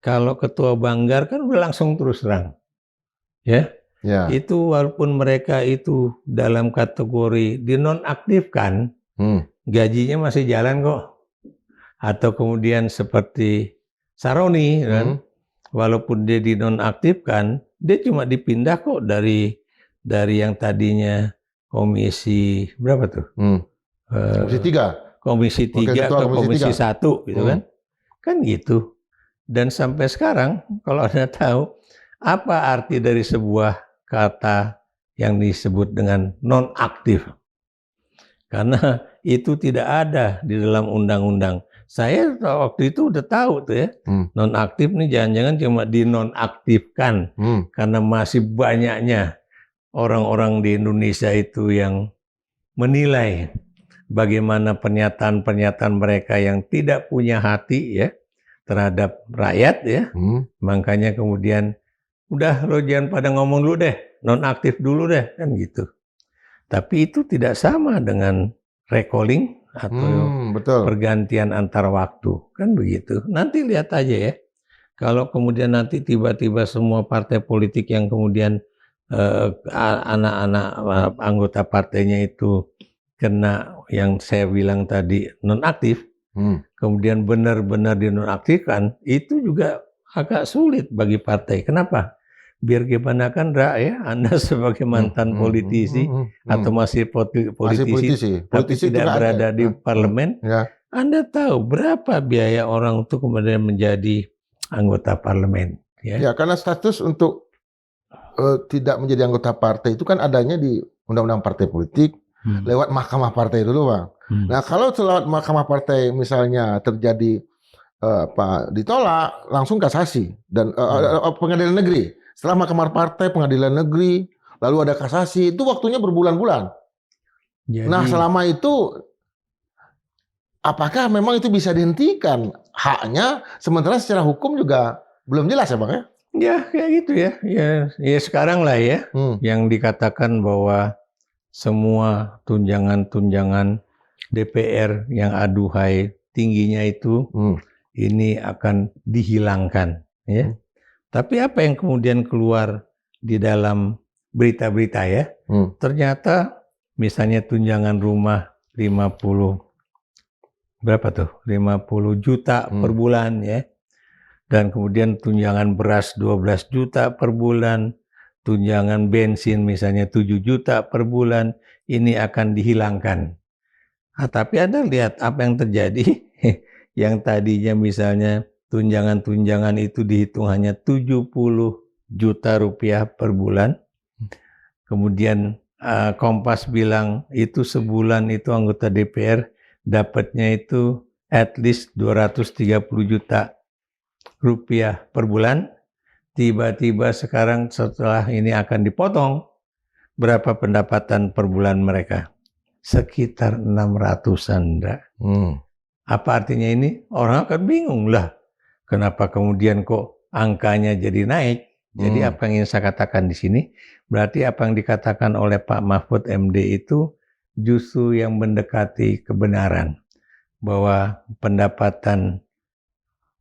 S1: kalau Ketua Banggar kan udah langsung terus terang. Ya. Itu walaupun mereka itu dalam kategori dinonaktifkan, gajinya masih jalan kok. Atau kemudian seperti Saroni kan, walaupun dia dinonaktifkan, dia cuma dipindah kok dari yang tadinya komisi berapa tuh? Komisi 3 ke komisi 1 gitu kan. Kan gitu. Dan sampai sekarang kalau Anda tahu apa arti dari sebuah kata yang disebut dengan nonaktif? Karena itu tidak ada di dalam undang-undang. Saya waktu itu udah tahu tuh ya, nonaktif nih jangan-jangan cuma dinonaktifkan karena masih banyaknya orang-orang di Indonesia itu yang menilai bagaimana pernyataan-pernyataan mereka yang tidak punya hati ya terhadap rakyat ya. Makanya kemudian udah lo jangan pada ngomong dulu deh, nonaktif dulu deh kan gitu. Tapi itu tidak sama dengan recalling atau pergantian antar waktu, kan begitu. Nanti lihat aja ya, kalau kemudian nanti tiba-tiba semua partai politik yang kemudian anak-anak anggota partainya itu kena yang saya bilang tadi nonaktif, kemudian benar-benar dinonaktifkan, itu juga agak sulit bagi partai. Kenapa? Biar gimana kan ya, Anda sebagai mantan politisi atau masih politisi tapi tidak berada di parlemen, Anda tahu berapa biaya orang untuk kemudian menjadi anggota parlemen.
S2: Ya, karena status untuk tidak menjadi anggota partai itu kan adanya di undang-undang partai politik lewat mahkamah partai dulu, Bang. Nah, kalau lewat mahkamah partai misalnya terjadi ditolak, langsung kasasi dan pengadilan negeri. Setelah mahkamah partai, pengadilan negeri, lalu ada kasasi, itu waktunya berbulan-bulan. Nah, selama itu, apakah memang itu bisa dihentikan haknya, sementara secara hukum juga belum jelas ya Bang ya?
S1: Ya, kayak gitu ya. Ya sekarang lah ya, yang dikatakan bahwa semua tunjangan-tunjangan DPR yang aduhai tingginya itu, ini akan dihilangkan. Ya. Tapi apa yang kemudian keluar di dalam berita-berita ya, ternyata misalnya tunjangan rumah 50 juta per bulan ya, dan kemudian tunjangan beras 12 juta per bulan, tunjangan bensin misalnya 7 juta per bulan, ini akan dihilangkan. Tapi Anda lihat apa yang terjadi, yang tadinya misalnya tunjangan-tunjangan itu dihitung hanya 70 juta rupiah per bulan. Kemudian Kompas bilang itu sebulan itu anggota DPR dapatnya itu at least 230 juta rupiah per bulan. Tiba-tiba sekarang setelah ini akan dipotong, berapa pendapatan per bulan mereka? Sekitar 600-an. Apa artinya ini? Orang akan bingung lah. Kenapa kemudian kok angkanya jadi naik? Jadi apa yang ingin saya katakan di sini, berarti apa yang dikatakan oleh Pak Mahfud MD itu justru yang mendekati kebenaran. Bahwa pendapatan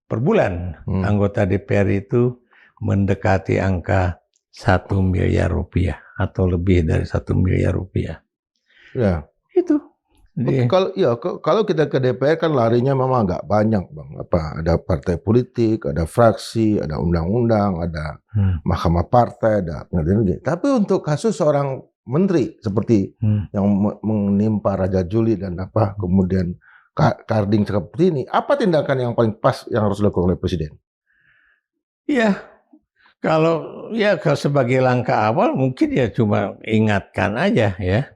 S1: per bulan anggota DPR itu mendekati angka 1 miliar rupiah atau lebih dari 1 miliar rupiah.
S2: Ya.
S1: Itu.
S2: Kalau kita ke DPR kan larinya memang nggak banyak Bang. Ada partai politik, ada fraksi, ada undang-undang, ada mahkamah partai, ada pengadilan negeri. Tapi untuk kasus seorang menteri seperti yang menimpa Raja Juli dan kemudian Karding seperti ini, apa tindakan yang paling pas yang harus dilakukan oleh Presiden?
S1: Iya, kalau sebagai langkah awal mungkin ya cuma ingatkan aja ya.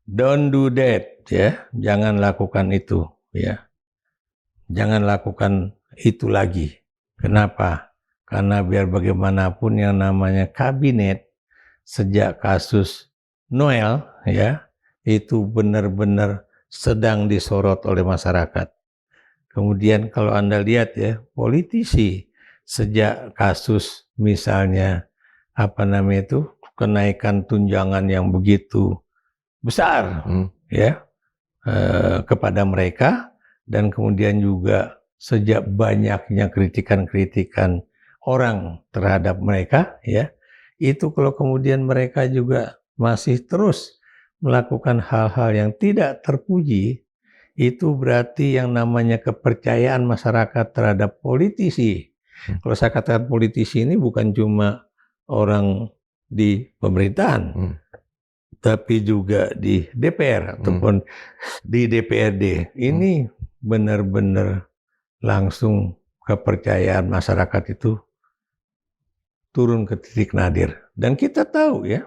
S1: Don't do that ya, jangan lakukan itu ya. Jangan lakukan itu lagi. Kenapa? Karena biar bagaimanapun yang namanya kabinet sejak kasus Noel ya, itu benar-benar sedang disorot oleh masyarakat. Kemudian kalau Anda lihat ya, politisi sejak kasus misalnya kenaikan tunjangan yang begitu besar ya kepada mereka, dan kemudian juga sejak banyaknya kritikan-kritikan orang terhadap mereka ya, itu kalau kemudian mereka juga masih terus melakukan hal-hal yang tidak terpuji, itu berarti yang namanya kepercayaan masyarakat terhadap politisi. Kalau saya katakan politisi ini bukan cuma orang di pemerintahan, tapi juga di DPR ataupun di DPRD. Ini benar-benar langsung kepercayaan masyarakat itu turun ke titik nadir. Dan kita tahu ya,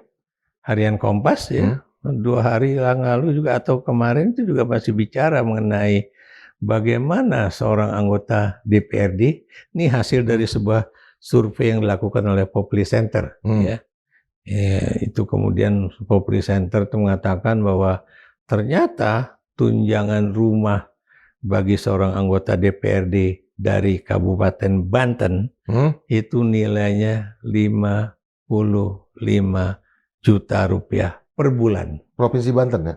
S1: Harian Kompas ya, 2 hari yang lalu juga atau kemarin itu juga masih bicara mengenai bagaimana seorang anggota DPRD, ini hasil dari sebuah survei yang dilakukan oleh Populi Center ya. Itu kemudian Populi Center itu mengatakan bahwa ternyata tunjangan rumah bagi seorang anggota DPRD dari Kabupaten Banten itu nilainya 55 juta rupiah per bulan.
S2: Provinsi Banten ya?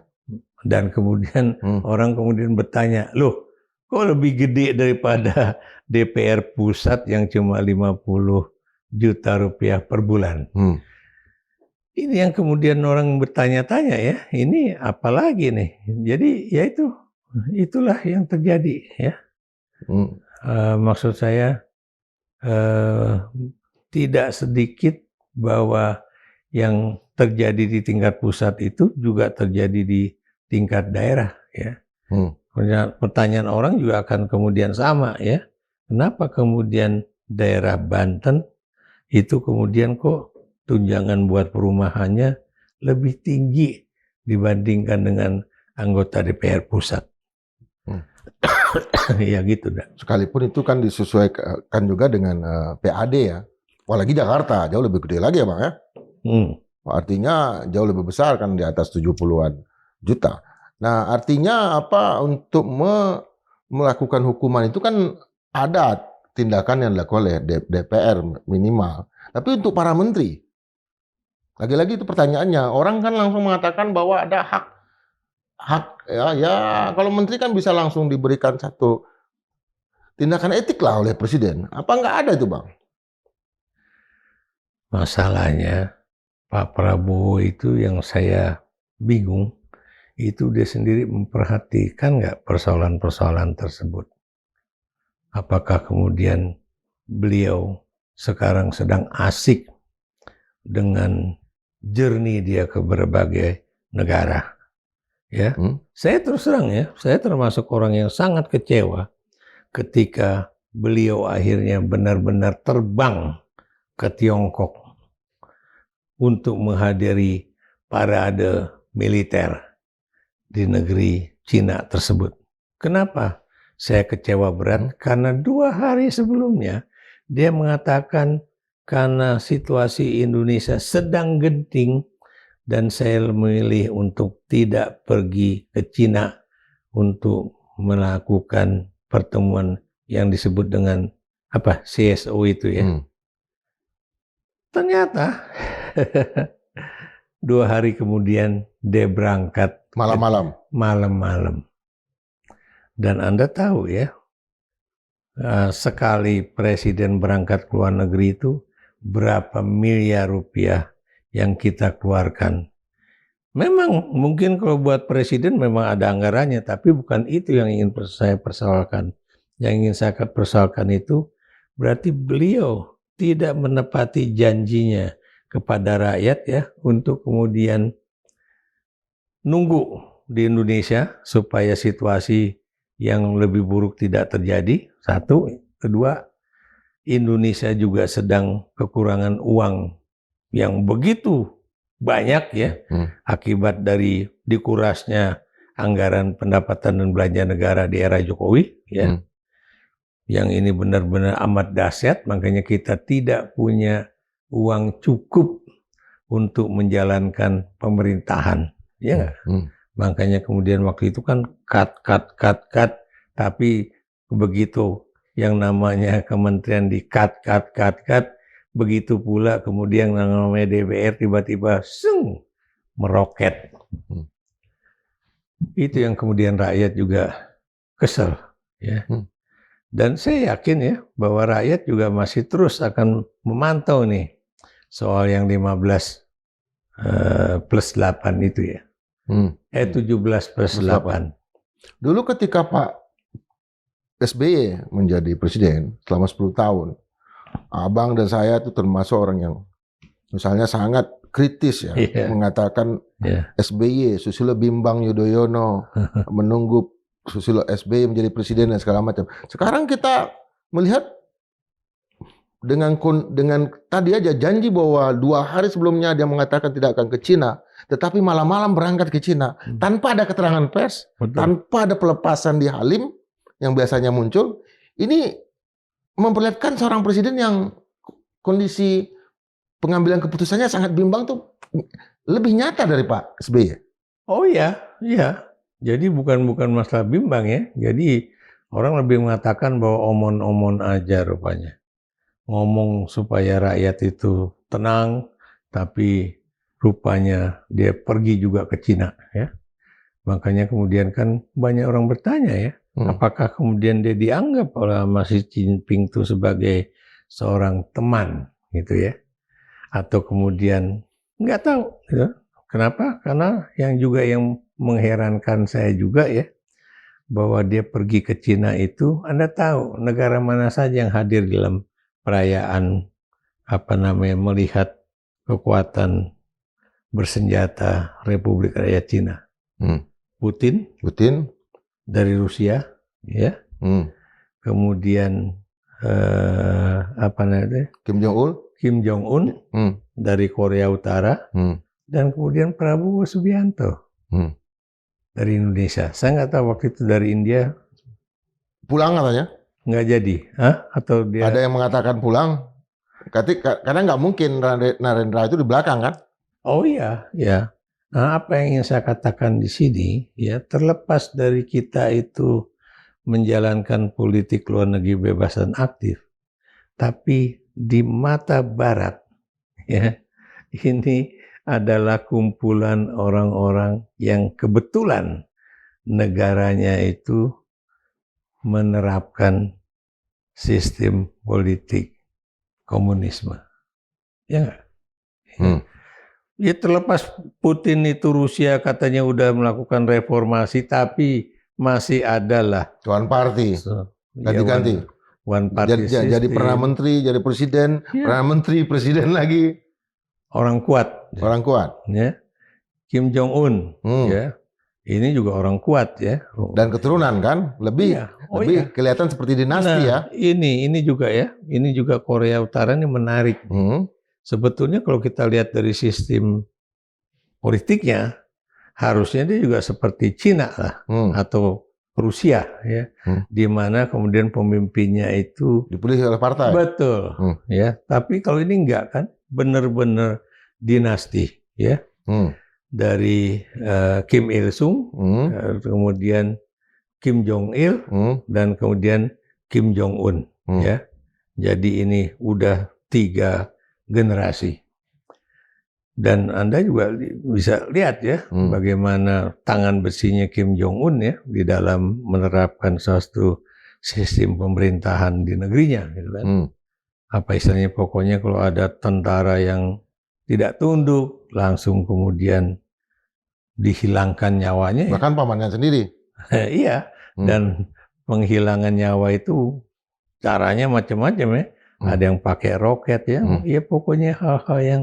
S1: Dan kemudian orang kemudian bertanya, loh kok lebih gede daripada DPR pusat yang cuma 50 juta rupiah per bulan? Ini yang kemudian orang bertanya-tanya ya, ini apalagi nih? Jadi ya itulah yang terjadi ya. Maksud saya tidak sedikit bahwa yang terjadi di tingkat pusat itu juga terjadi di tingkat daerah ya. Pertanyaan orang juga akan kemudian sama ya. Kenapa kemudian daerah Banten itu kemudian kok tunjangan buat perumahannya lebih tinggi dibandingkan dengan anggota DPR pusat? Ya gitu dah.
S2: Sekalipun itu kan disesuaikan juga dengan PAD ya. Apalagi Jakarta jauh lebih gede lagi ya Bang ya. Artinya jauh lebih besar kan, di atas 70-an juta. Nah artinya apa, untuk melakukan hukuman itu kan ada tindakan yang dilakukan oleh DPR minimal. Tapi untuk para menteri, lagi-lagi itu pertanyaannya, orang kan langsung mengatakan bahwa ada hak ya kalau menteri kan bisa langsung diberikan satu tindakan etik lah oleh presiden. Apa nggak ada itu Bang?
S1: Masalahnya Pak Prabowo itu yang saya bingung, itu dia sendiri memperhatikan nggak persoalan-persoalan tersebut. Apakah kemudian beliau sekarang sedang asik dengan journey dia ke berbagai negara? Ya, saya terus terang ya, saya termasuk orang yang sangat kecewa ketika beliau akhirnya benar-benar terbang ke Tiongkok untuk menghadiri parade militer di negeri Cina tersebut. Kenapa saya kecewa berat? Karena 2 hari sebelumnya dia mengatakan karena situasi Indonesia sedang genting dan saya memilih untuk tidak pergi ke Cina untuk melakukan pertemuan yang disebut dengan apa, CSO itu ya. Ternyata 2 hari kemudian dia berangkat malam-malam. Dan Anda tahu ya, sekali presiden berangkat ke luar negeri itu berapa miliar rupiah yang kita keluarkan. Memang mungkin kalau buat presiden memang ada anggarannya, tapi bukan itu yang ingin saya persoalkan. Yang ingin saya persoalkan itu berarti beliau tidak menepati janjinya kepada rakyat ya, untuk kemudian nunggu di Indonesia supaya situasi yang lebih buruk tidak terjadi. 1, kedua, Indonesia juga sedang kekurangan uang yang begitu banyak ya, akibat dari dikurasnya anggaran pendapatan dan belanja negara di era Jokowi ya. Yang ini benar-benar amat dahsyat, makanya kita tidak punya uang cukup untuk menjalankan pemerintahan, ya nggak? Makanya kemudian waktu itu kan cut, tapi begitu yang namanya kementerian di cut, begitu pula kemudian yang namanya DPR tiba-tiba meroket. Itu yang kemudian rakyat juga kesel, ya. Dan saya yakin ya bahwa rakyat juga masih terus akan memantau nih soal yang 15 plus 8 itu ya. 17 plus 8.
S2: Dulu ketika Pak SBY menjadi presiden selama 10 tahun, Abang dan saya itu termasuk orang yang misalnya sangat kritis ya, mengatakan SBY, Susilo Bambang Yudhoyono, menunggu Susilo SBY menjadi presiden dan segala macam. Sekarang kita melihat dengan tadi aja janji bahwa 2 hari sebelumnya dia mengatakan tidak akan ke Cina, tetapi malam-malam berangkat ke Cina tanpa ada keterangan pers, tanpa ada pelepasan di Halim yang biasanya muncul. Ini memperlihatkan seorang presiden yang kondisi pengambilan keputusannya sangat bimbang tuh lebih nyata dari Pak SBY.
S1: Oh iya. Jadi bukan masalah bimbang ya. Jadi orang lebih mengatakan bahwa omon-omon aja rupanya. Ngomong supaya rakyat itu tenang, tapi rupanya dia pergi juga ke Cina ya. Makanya kemudian kan banyak orang bertanya ya, apakah kemudian dia dianggap oleh Xi Jinping itu sebagai seorang teman gitu ya, atau kemudian nggak tahu gitu. Kenapa? Karena yang mengherankan saya juga ya, bahwa dia pergi ke Cina itu, Anda tahu negara mana saja yang hadir dalam perayaan melihat kekuatan bersenjata Republik Rakyat Cina. Putin dari Rusia, ya. Kemudian Kim Jong Un dari Korea Utara, dan kemudian Prabowo Subianto dari Indonesia. Saya nggak tahu waktu itu dari India
S2: pulang katanya.
S1: Nggak jadi, atau dia?
S2: Ada yang mengatakan pulang, karena nggak mungkin Narendra itu di belakang kan?
S1: Oh iya. Nah, apa yang ingin saya katakan di sini, ya terlepas dari kita itu menjalankan politik luar negeri bebas dan aktif, tapi di mata Barat, ya ini adalah kumpulan orang-orang yang kebetulan negaranya itu menerapkan sistem politik komunisme, ya nggak? Ya terlepas Putin itu Rusia katanya udah melakukan reformasi, tapi masih adalah
S2: one party, ganti-ganti.
S1: One party system.
S2: Jadi perdana menteri, jadi presiden, perdana menteri, presiden lagi.
S1: Orang kuat. Ya. Kim Jong Un, ya. Ini juga orang kuat ya.
S2: Dan keturunan kan, lebih kelihatan seperti dinasti ya.
S1: Ini juga ya, ini juga Korea Utara ini menarik. Sebetulnya kalau kita lihat dari sistem politiknya, harusnya dia juga seperti Cina lah, atau Rusia ya, di mana kemudian pemimpinnya itu
S2: dipilih oleh partai.
S1: Betul, ya. Tapi kalau ini enggak kan, benar-benar dinasti ya. Dari Kim Il Sung, kemudian Kim Jong Il, dan kemudian Kim Jong Un, ya. Jadi ini udah 3 generasi. Dan Anda juga bisa lihat ya, bagaimana tangan besinya Kim Jong Un ya di dalam menerapkan suatu sistem pemerintahan di negerinya, gitu kan. Apa istilahnya, pokoknya kalau ada tentara yang tidak tunduk, langsung kemudian dihilangkan nyawanya.
S2: Bahkan pamannya sendiri.
S1: Iya, dan penghilangan nyawa itu caranya macam-macam ya. Ada yang pakai roket ya, ya pokoknya hal-hal yang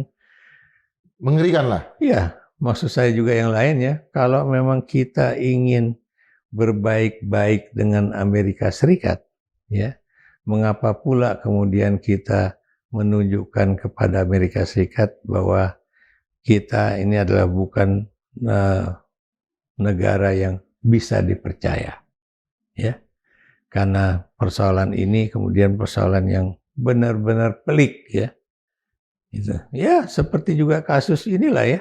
S2: mengerikan lah.
S1: Iya, maksud saya juga yang lain ya. Kalau memang kita ingin berbaik-baik dengan Amerika Serikat, ya, mengapa pula kemudian kita menunjukkan kepada Amerika Serikat bahwa kita ini adalah bukan negara yang bisa dipercaya, ya. Karena persoalan ini kemudian persoalan yang benar-benar pelik ya. Gitu. Ya, seperti juga kasus inilah ya.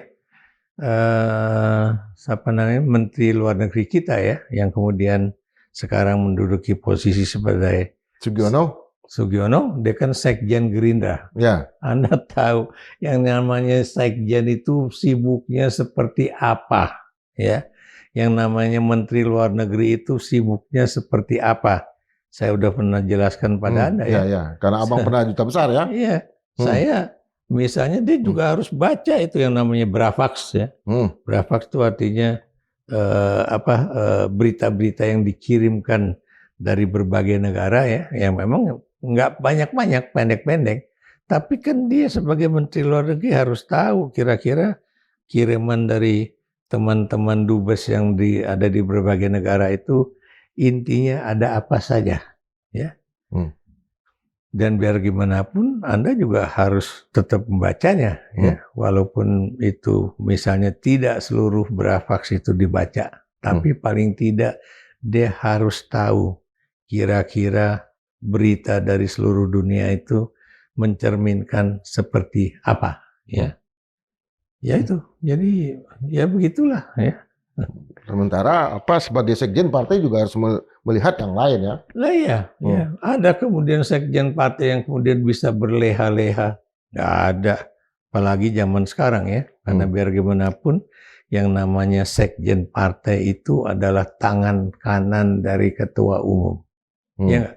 S1: Menteri Luar Negeri kita ya, yang kemudian sekarang menduduki posisi sebagai Sugiono, dia kan Sekjen Gerindra.
S2: Ya.
S1: Anda tahu yang namanya Sekjen itu sibuknya seperti apa, ya? yang namanya Menteri Luar Negeri itu sibuknya seperti apa. Saya udah pernah jelaskan pada Anda ya.
S2: Ya. Karena abang pernah duta besar ya.
S1: Iya, saya misalnya dia juga harus baca itu yang namanya Bravax ya. Bravax itu artinya berita-berita yang dikirimkan dari berbagai negara ya, yang memang nggak banyak-banyak, pendek-pendek. Tapi kan dia sebagai Menteri Luar Negeri harus tahu kira-kira kiriman dari teman-teman dubes yang ada di berbagai negara itu intinya ada apa saja, ya. Dan biar gimana pun Anda juga harus tetap membacanya, ya. Walaupun itu misalnya tidak seluruh Bravax itu dibaca, tapi paling tidak dia harus tahu kira-kira berita dari seluruh dunia itu mencerminkan seperti apa, ya. Ya itu, jadi ya begitulah ya.
S2: Sementara sebagai sekjen partai juga harus melihat yang lain ya.
S1: Lah ya, ada kemudian sekjen partai yang kemudian bisa berleha-leha, nggak ada. Apalagi zaman sekarang ya, karena biar gimana pun yang namanya sekjen partai itu adalah tangan kanan dari ketua umum, ya nggak?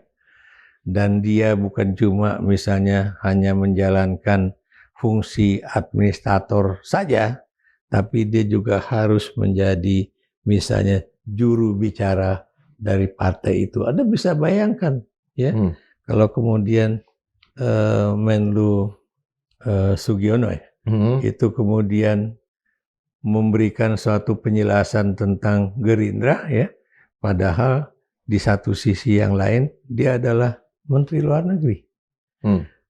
S1: Dan dia bukan cuma misalnya hanya menjalankan fungsi administrator saja, tapi dia juga harus menjadi misalnya juru bicara dari partai itu. Anda bisa bayangkan ya, kalau kemudian Menlu Sugiono itu kemudian memberikan suatu penjelasan tentang Gerindra ya, padahal di satu sisi yang lain dia adalah Menteri Luar Negeri.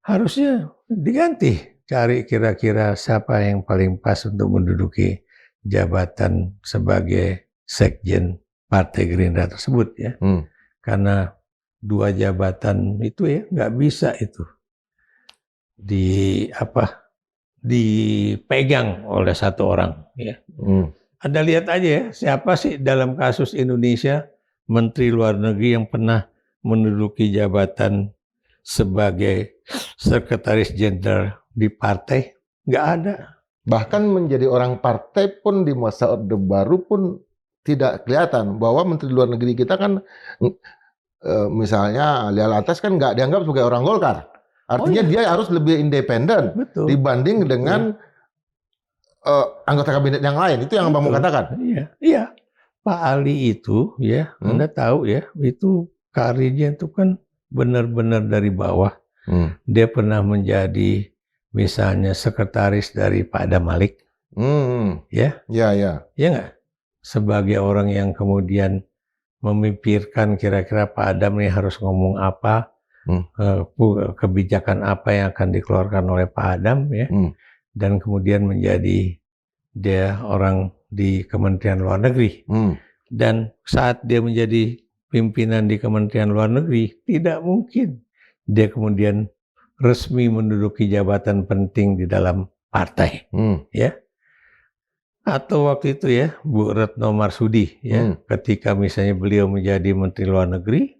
S1: Harusnya diganti, cari kira-kira siapa yang paling pas untuk menduduki jabatan sebagai sekjen Partai Gerindra tersebut ya. Karena dua jabatan itu ya nggak bisa itu dipegang oleh satu orang ya. Anda lihat aja ya, siapa sih dalam kasus Indonesia Menteri Luar Negeri yang pernah menduduki jabatan sebagai Sekretaris Jenderal di partai? Nggak ada.
S2: Bahkan menjadi orang partai pun di masa Orde Baru pun tidak kelihatan bahwa Menteri Luar Negeri kita kan misalnya Ali Alatas kan nggak dianggap sebagai orang Golkar. Artinya dia harus lebih independen dibanding dengan anggota kabinet yang lain. Itu yang Abang mau katakan.
S1: Iya. Pak Ali itu ya, Anda tahu ya, itu karirnya itu kan benar-benar dari bawah. Dia pernah menjadi misalnya sekretaris dari Pak Adam Malik. Ya nggak? Sebagai orang yang kemudian memikirkan kira-kira Pak Adam ini harus ngomong apa, kebijakan apa yang akan dikeluarkan oleh Pak Adam ya, dan kemudian menjadi dia orang di Kementerian Luar Negeri. Dan saat dia menjadi pimpinan di Kementerian Luar Negeri, tidak mungkin dia kemudian resmi menduduki jabatan penting di dalam partai, ya. Atau waktu itu ya, Bu Retno Marsudi ya, ketika misalnya beliau menjadi Menteri Luar Negeri,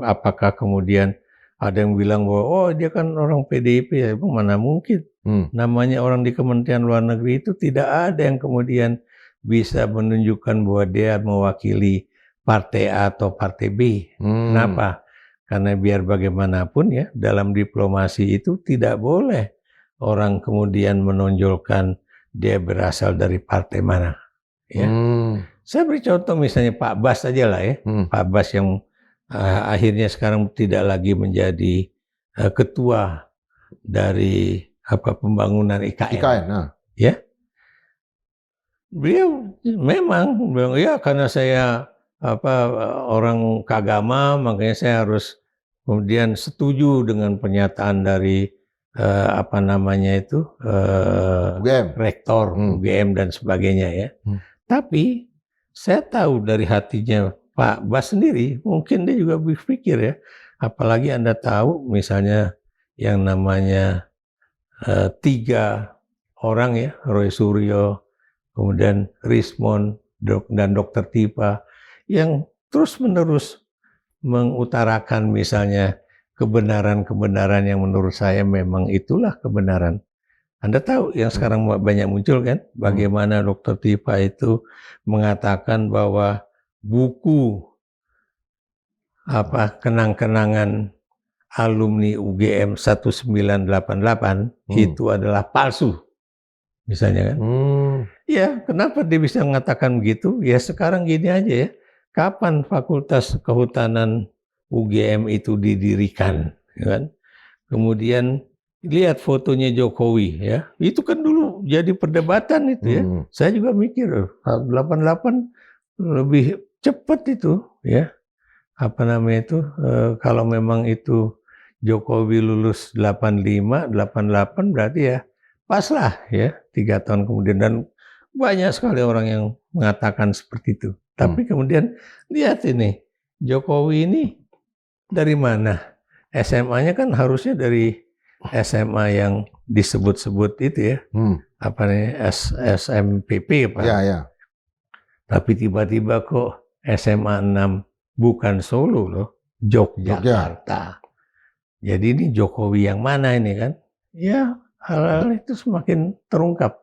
S1: apakah kemudian ada yang bilang bahwa dia kan orang PDIP ya, mana mungkin. Namanya orang di Kementerian Luar Negeri itu tidak ada yang kemudian bisa menunjukkan bahwa dia mewakili partai A atau partai B. Kenapa? Karena biar bagaimanapun ya, dalam diplomasi itu tidak boleh orang kemudian menonjolkan dia berasal dari partai mana. Ya. Saya beri contoh misalnya Pak Bas aja lah ya. Pak Bas yang akhirnya sekarang tidak lagi menjadi ketua dari pembangunan IKN. Ya. Beliau memang bilang ya karena saya orang keagama makanya saya harus kemudian setuju dengan pernyataan dari rektor UGM dan sebagainya ya. Tapi saya tahu dari hatinya Pak Bas sendiri, mungkin dia juga berpikir ya, apalagi Anda tahu misalnya yang namanya 3 orang ya, Roy Suryo, kemudian Rismond dan Dr. Tipa yang terus-menerus mengutarakan misalnya kebenaran-kebenaran yang menurut saya memang itulah kebenaran. Anda tahu yang sekarang banyak muncul kan, bagaimana Dr. Tifa itu mengatakan bahwa buku kenang-kenangan alumni UGM 1988 itu adalah palsu, misalnya kan. Ya, kenapa dia bisa mengatakan begitu? Ya sekarang gini aja ya, kapan Fakultas Kehutanan UGM itu didirikan, kan? Kemudian lihat fotonya Jokowi ya, itu kan dulu jadi perdebatan itu ya. Saya juga mikir 88 lebih cepat itu ya. Kalau memang itu Jokowi lulus 85, 88 berarti ya pas lah ya 3 tahun kemudian, dan banyak sekali orang yang mengatakan seperti itu. Tapi kemudian lihat ini, Jokowi ini dari mana? SMA-nya kan harusnya dari SMA yang disebut-sebut itu ya, SMPP Pak.
S2: Ya.
S1: Tapi tiba-tiba kok SMA 6 bukan Solo loh, Yogyakarta. Jadi ini Jokowi yang mana ini kan? Ya hal-hal itu semakin terungkap,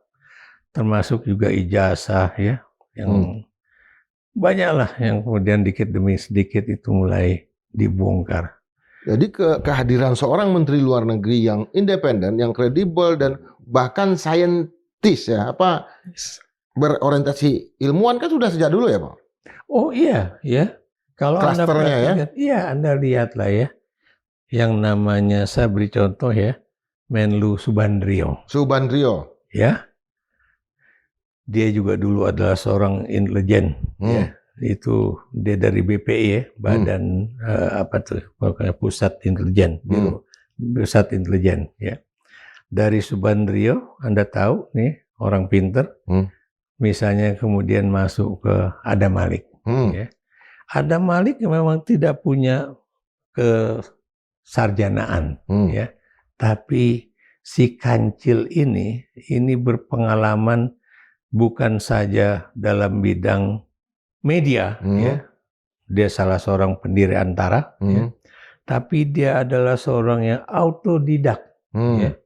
S1: termasuk juga ijazah ya, yang banyaklah yang kemudian dikit demi sedikit itu mulai dibongkar.
S2: Jadi kehadiran seorang menteri luar negeri yang independen, yang kredibel dan bahkan saintis ya, berorientasi ilmuwan kan sudah sejak dulu ya Pak?
S1: Oh iya ya. Kalau Anda perhatikan, iya Anda lihatlah ya, yang namanya saya beri contoh ya, Menlu Subandrio. Ya, dia juga dulu adalah seorang intelijen. Ya, itu dia dari BPI ya, Badan pokoknya Pusat Intelijen, Pusat Intelijen. Ya, dari Subandrio Anda tahu nih orang pinter, misalnya kemudian masuk ke Adam Malik. Ya. Adam Malik memang tidak punya kesarjanaan, ya, tapi si kancil ini berpengalaman bukan saja dalam bidang media, ya, dia salah seorang pendiri Antara, ya, tapi dia adalah seorang yang autodidak. Ya.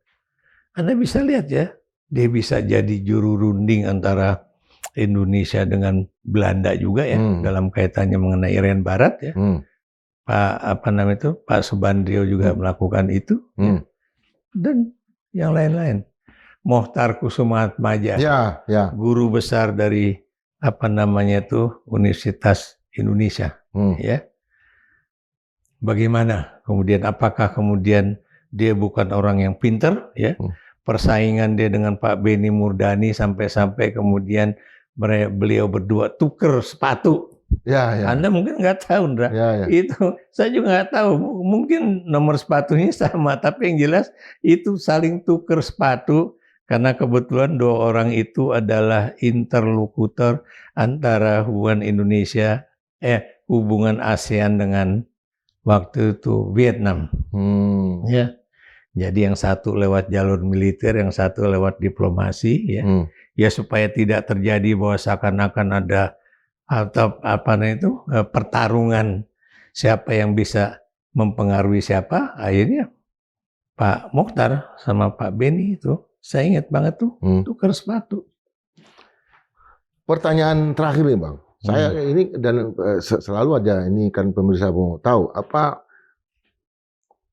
S1: Anda bisa lihat ya, dia bisa jadi juru runding antara Indonesia dengan Belanda juga ya, dalam kaitannya mengenai Irian Barat ya. Pak Subandrio juga melakukan itu, ya. Dan yang lain-lain. Mohtar Kusumaatmadja, guru besar dari Universitas Indonesia, ya. Bagaimana kemudian, apakah kemudian dia bukan orang yang pinter ya? Persaingan dia dengan Pak Beni Murdani sampai kemudian beliau berdua tuker sepatu. Ya. Anda mungkin nggak tahu, Ndra. Itu saya juga nggak tahu. Mungkin nomor sepatunya sama, tapi yang jelas itu saling tuker sepatu karena kebetulan dua orang itu adalah interlokutor antara hubungan ASEAN dengan waktu itu Vietnam. Ya. Jadi yang satu lewat jalur militer, yang satu lewat diplomasi, ya. Ya supaya tidak terjadi bahwa seakan-akan ada pertarungan siapa yang bisa mempengaruhi siapa. Akhirnya Pak Mokhtar sama Pak Beni itu, saya ingat banget tuh, tukar sepatu.
S2: Pertanyaan terakhir nih Bang, saya ini dan selalu aja ini kan pemirsa mau tahu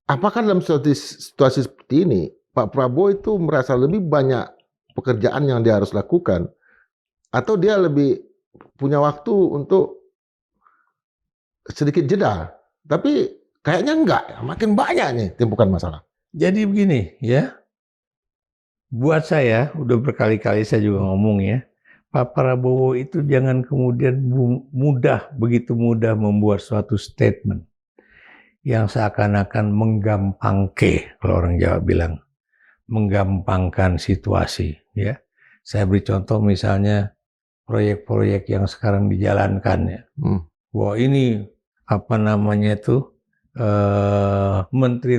S2: apakah dalam situasi seperti ini Pak Prabowo itu merasa lebih banyak pekerjaan yang dia harus lakukan, atau dia lebih punya waktu untuk sedikit jeda? Tapi kayaknya enggak, makin banyak nih tumpukan masalah.
S1: Jadi begini ya, buat saya udah berkali-kali saya juga ngomong ya, Pak Prabowo itu jangan kemudian begitu mudah membuat suatu statement yang seakan-akan menggampangke, kalau orang Jawa bilang, menggampangkan situasi. Ya, saya beri contoh misalnya proyek-proyek yang sekarang dijalankan ya. Wah ini Menteri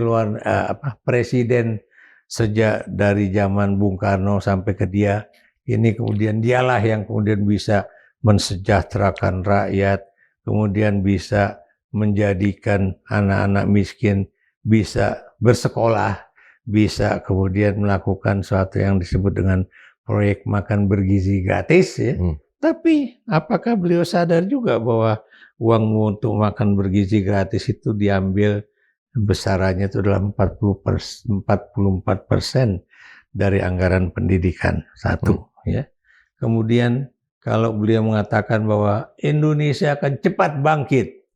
S1: Presiden sejak dari zaman Bung Karno sampai ke dia, ini kemudian dialah yang kemudian bisa mensejahterakan rakyat, kemudian bisa menjadikan anak-anak miskin bisa bersekolah, bisa kemudian melakukan sesuatu yang disebut dengan proyek makan bergizi gratis ya. Tapi apakah beliau sadar juga bahwa uang untuk makan bergizi gratis itu diambil besarannya itu adalah 44% dari anggaran pendidikan satu ya. Kemudian kalau beliau mengatakan bahwa Indonesia akan cepat bangkit,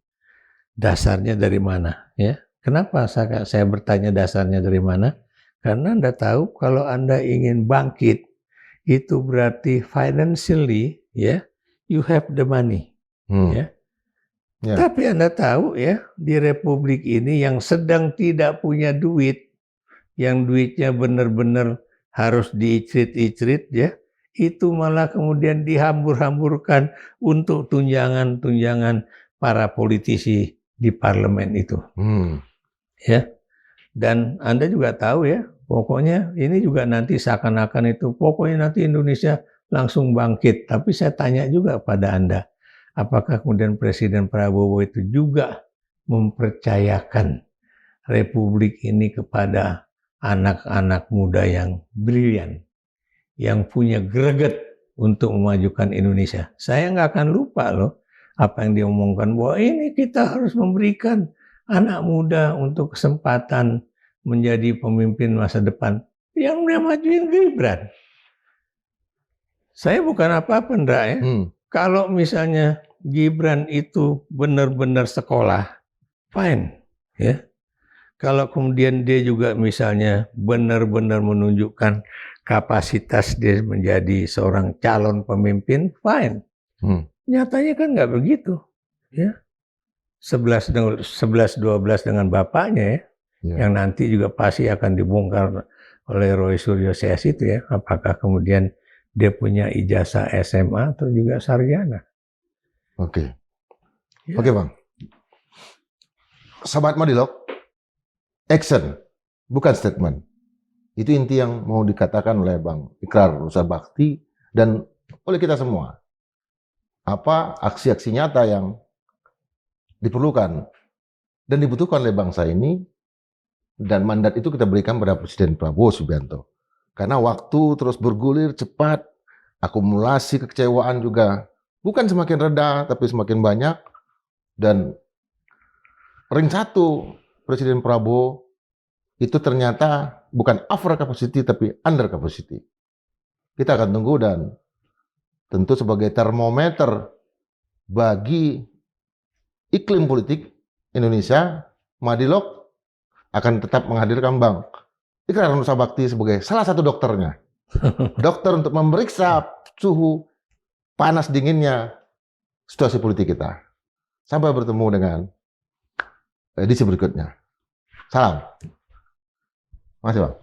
S1: dasarnya dari mana ya? Kenapa saya bertanya dasarnya dari mana? Karena Anda tahu kalau Anda ingin bangkit itu berarti financially ya, you have the money ya. Tapi Anda tahu ya, di republik ini yang sedang tidak punya duit, yang duitnya benar-benar harus diicrit-icrit ya, itu malah kemudian dihambur-hamburkan untuk tunjangan-tunjangan para politisi di parlemen itu. Ya. Dan Anda juga tahu ya, pokoknya ini juga nanti seakan-akan itu, pokoknya nanti Indonesia langsung bangkit. Tapi saya tanya juga pada Anda, apakah kemudian Presiden Prabowo itu juga mempercayakan republik ini kepada anak-anak muda yang brilian, yang punya greget untuk memajukan Indonesia? Saya nggak akan lupa loh apa yang dia omongkan, bahwa ini kita harus memberikan anak muda untuk kesempatan menjadi pemimpin masa depan. Yang dia majuin Gibran. Saya bukan apa-apa, Ndra ya. Kalau misalnya Gibran itu benar-benar sekolah, fine ya. Kalau kemudian dia juga misalnya benar-benar menunjukkan kapasitas dia menjadi seorang calon pemimpin, fine. Nyatanya kan nggak begitu ya. 11-12 dengan bapaknya ya, yang nanti juga pasti akan dibongkar oleh Roy Suryo CS itu ya, apakah kemudian dia punya ijazah SMA atau juga sarjana.
S2: Oke Bang, Sobat Madilog, action bukan statement, itu inti yang mau dikatakan oleh Bang Ikrar Nusa Bakti dan oleh kita semua. Apa aksi-aksi nyata yang diperlukan dan dibutuhkan oleh bangsa ini, dan mandat itu kita berikan pada Presiden Prabowo Subianto. Karena waktu terus bergulir cepat, akumulasi kekecewaan juga bukan semakin reda tapi semakin banyak, dan ring satu Presiden Prabowo itu ternyata bukan over capacity tapi under capacity. Kita akan tunggu, dan tentu sebagai termometer bagi iklim politik Indonesia, Madilog akan tetap menghadirkan Bang Ikrar Nusa Bakti sebagai salah satu dokternya. Dokter untuk memeriksa suhu panas dinginnya situasi politik kita. Sampai bertemu dengan edisi berikutnya. Salam. Makasih Bang.